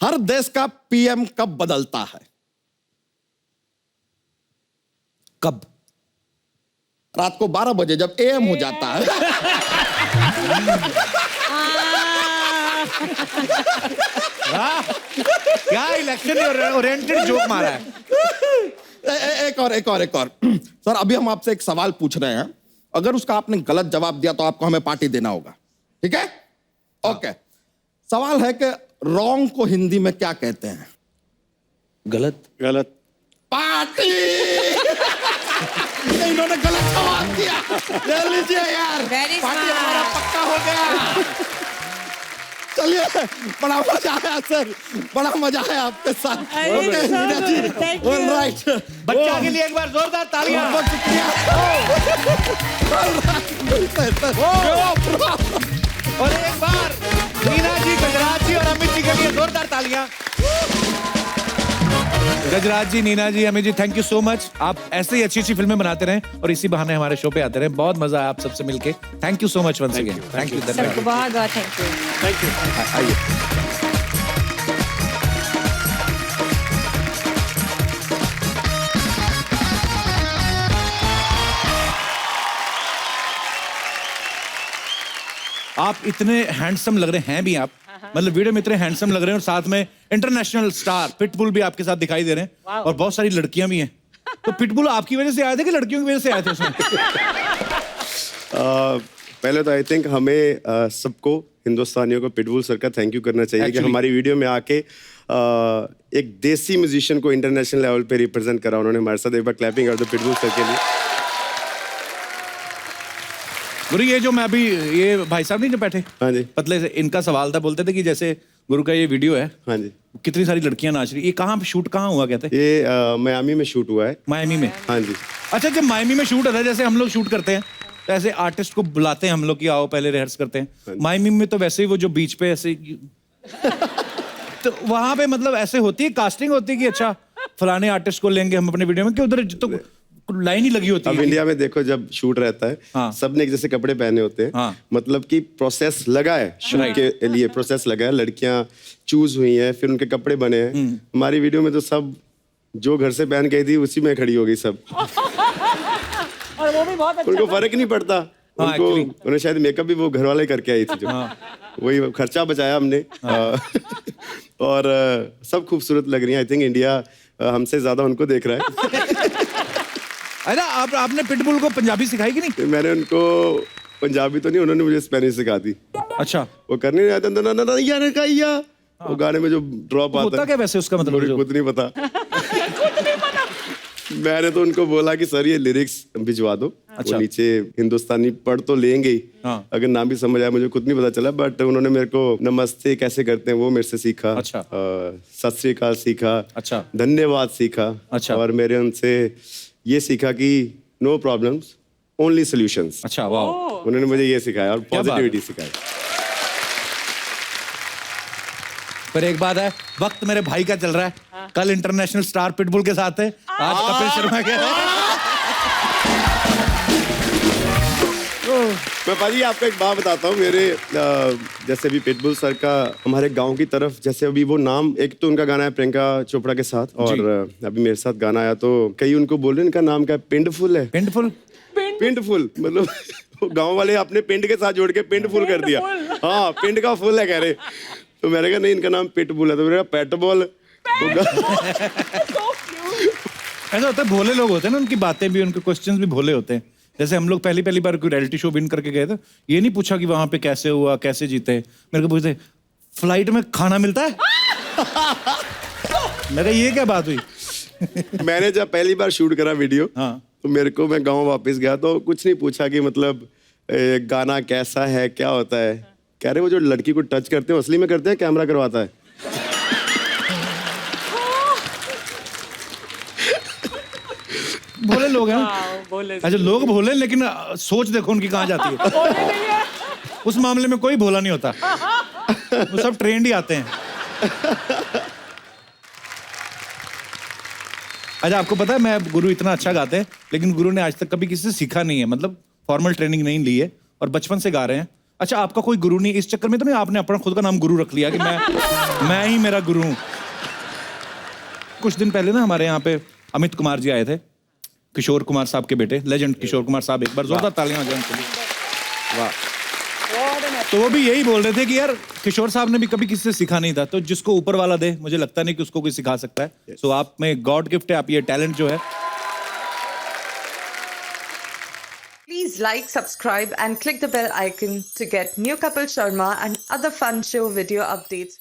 हर देश का पीएम कब बदलता है? कब? रात को 12 बजे जब एएम हो जाता है। क्या इलेक्शन ओरिएंटेड जोक मारा है। एक और सर, अभी हम आपसे एक सवाल पूछ रहे हैं, अगर उसका आपने गलत जवाब दिया तो आपको हमें पार्टी देना होगा, ठीक है? ओके। सवाल है कि रॉन्ग को हिंदी में क्या कहते हैं? गलत? गलत। पार्टी। इन्होंने गलत जवाब दिया। ले लीजिए यार, Very पार्टी smart. हमारा पक्का हो गया। चलिए, बड़ा मजा आया सर, बड़ा मजा आया आपके साथ। Okay Meena ji, alright. बच्चा के लिए एक बार जोरदार तालियां। बहुत शुक्रिया। और एक बार नीना जी, गजराज जी और अमित जी के लिए जोरदार तालियां। गजराज जी, नीना जी, Amit ji, thank you so much. आप ऐसे ही अच्छी अच्छी फिल्में बनाते रहें और इसी बहाने हमारे शो पे आते रहें। बहुत मजा आया आप सबसे मिलके। Thank you so much once again. Thank you, सबको धन्यवाद। बहुत बहुत थैंक यू। Thank you. आइए। आप इतने हैंडसम लग रहे हैं भी आप, मतलब वीडियो में इतने हैंडसम लग रहे हैं और साथ में इंटरनेशनल स्टार पिटबुल भी आपके साथ दिखाई दे रहे हैं और बहुत सारी लड़कियां भी हैं। तो पिटबुल आपकी वजह से आए थे कि लड़कियों की वजह से आए थे उसमें? पहले तो आई थिंक हमें सबको हिंदुस्तानियों को पिटबुल सर का थैंक यू करना चाहिए कि हमारी वीडियो में आके एक देसी म्यूजिशियन को इंटरनेशनल लेवल पे रिप्रेजेंट करा उन्होंने हमारे साथ। एक बार क्लैपिंग कर दो पिटबुल सर के लिए। गुरु ये जो मैं अभी ये भाई साहब नहीं जो बैठे, हाँ जी, पतले से, इनका सवाल था, बोलते थे कि जैसे गुरु का ये वीडियो है, हाँ जी, कितनी सारी लड़कियां नाच रही, ये कहाँ शूट कहाँ हुआ कहते? ये मियामी में शूट हुआ है। मायामी में? हाँ जी। अच्छा, जब मायामी में शूट होता है, जैसे हम लोग शूट करते हैं तो ऐसे आर्टिस्ट को बुलाते हैं हम लोग कि आओ पहले रिहर्स करते हैं। मायामी में तो वैसे ही वो जो बीच पे ऐसे तो वहां पे मतलब ऐसे होती है, कास्टिंग होती है कि अच्छा फलाने आर्टिस्ट को लेंगे हम अपने वीडियो में, कि उधर तो लाइन ही लगी होती है? अब इंडिया में देखो जब शूट रहता है, हाँ, सबने एक जैसे कपड़े पहने होते हैं, हाँ, मतलब कि प्रोसेस लगा है शूट के लिए, प्रोसेस लगा है, लड़कियां चूज हुई हैं, फिर उनके कपड़े बने हैं। हमारी वीडियो में तो सब जो घर से पहन गई थी उसी में खड़ी हो गई सब। और वो भी बहुत अच्छा। उनको फर्क नहीं पड़ता। उनको उन्हें शायद मेकअप भी वो घर वाले करके आई थी जो, वही खर्चा बचाया हमने। और सब खूबसूरत लग रही है। आई थिंक इंडिया हमसे ज्यादा उनको देख रहा है। अरे आपने पिटबुल को पंजाबी सिखाई कि नहीं? मैंने उनको पंजाबी तो नहीं, उन्होंने मुझे स्पेनिश सिखा दी। अच्छा, वो करने नहीं आता वो गाने में जो ड्रॉप आता होता क्या वैसे उसका मतलब? मुझे खुद नहीं पता। मैंने तो उनको बोला कि सर ये लिरिक्स भिजवा दो। अच्छा। वो नीचे हिंदुस्तानी पढ़ तो लेंगे ही, हाँ, अगर नाम भी समझ आया मुझे खुद नहीं पता चला, बट उन्होंने मेरे को नमस्ते कैसे करते हैं वो मेरे से सीखा। अच्छा। सत श्री अकाल सीखा। अच्छा। धन्यवाद सीखा। अच्छा। और मेरे उनसे ये सीखा कि नो प्रॉब्लम्स ओनली सॉल्यूशंस। अच्छा, वाह, उन्होंने मुझे ये सिखाया और पॉजिटिविटी सिखाई। पर एक बात है, वक्त मेरे भाई का चल रहा है। कल इंटरनेशनल स्टार पिटबुल के साथ है, आज कपिल शर्मा के। मैं पाजी आपको एक बात बताता हूँ। मेरे जैसे अभी पिटबुल सर का हमारे गांव की तरफ, जैसे अभी वो नाम, एक तो उनका गाना है प्रियंका चोपड़ा के साथ, और अभी मेरे साथ गाना आया तो कई उनको बोल रहे इनका नाम क्या है, पिंडफुल है। पिंडफुल? पिंडफुल मतलब गांव वाले अपने पिंड के साथ जोड़ के पिंडफुल कर दिया। हाँ, पिंड का फुल है कह रहे। तो मैंने कहा नहीं, इनका नाम पिटबुल है। तो मेरे कहा पेटबॉल। ऐसा होता है, भोले लोग होते हैं ना, उनकी बातें भी, उनके क्वेश्चंस भी भोले होते हैं। जैसे हम लोग पहली बार कोई रियलिटी शो विन करके गए थे, ये नहीं पूछा कि वहां पे कैसे हुआ, कैसे जीते। मेरे को पूछते फ्लाइट में खाना मिलता है। मैं ये क्या बात हुई? मैंने जब पहली बार शूट करा वीडियो, हाँ, तो मेरे को, मैं गांव वापस गया तो कुछ नहीं पूछा कि मतलब गाना कैसा है, क्या होता है। कह रहे वो जो लड़की को टच करते हैं असली में करते हैं, कैमरा करवाता है। भोले लोग हैं। अच्छा, लोग भोले, लेकिन सोच देखो उनकी कहाँ जाती है। उस मामले में कोई भोला नहीं होता, वो सब ट्रेंड ही आते हैं। अच्छा, आपको पता है मैं, गुरु इतना अच्छा गाते हैं, लेकिन गुरु ने आज तक कभी किसी से सीखा नहीं है, मतलब फॉर्मल ट्रेनिंग नहीं ली है और बचपन से गा रहे हैं। अच्छा, आपका कोई गुरु नहीं? इस चक्कर में तो नहीं आपने अपना खुद का नाम गुरु रख लिया कि मैं ही मेरा गुरु हूं? कुछ दिन पहले ना हमारे यहाँ पे अमित कुमार जी आए थे, किशोर कुमार साहब के बेटे, लेजेंड किशोर कुमार साहब। एक बार जोरदार तालियां हो जाए उनके लिए। वाह। तो वो भी यही बोल रहे थे कि यार किशोर साहब ने भी कभी किसी से सीखा नहीं था, तो जिसको ऊपर वाला दे, मुझे लगता नहीं कि उसको कोई सिखा सकता है। सो आप में गॉड गिफ्ट है, आप ये टैलेंट जो है। Please like, subscribe and click the bell icon to get new Kapil Sharma and other fun show video updates.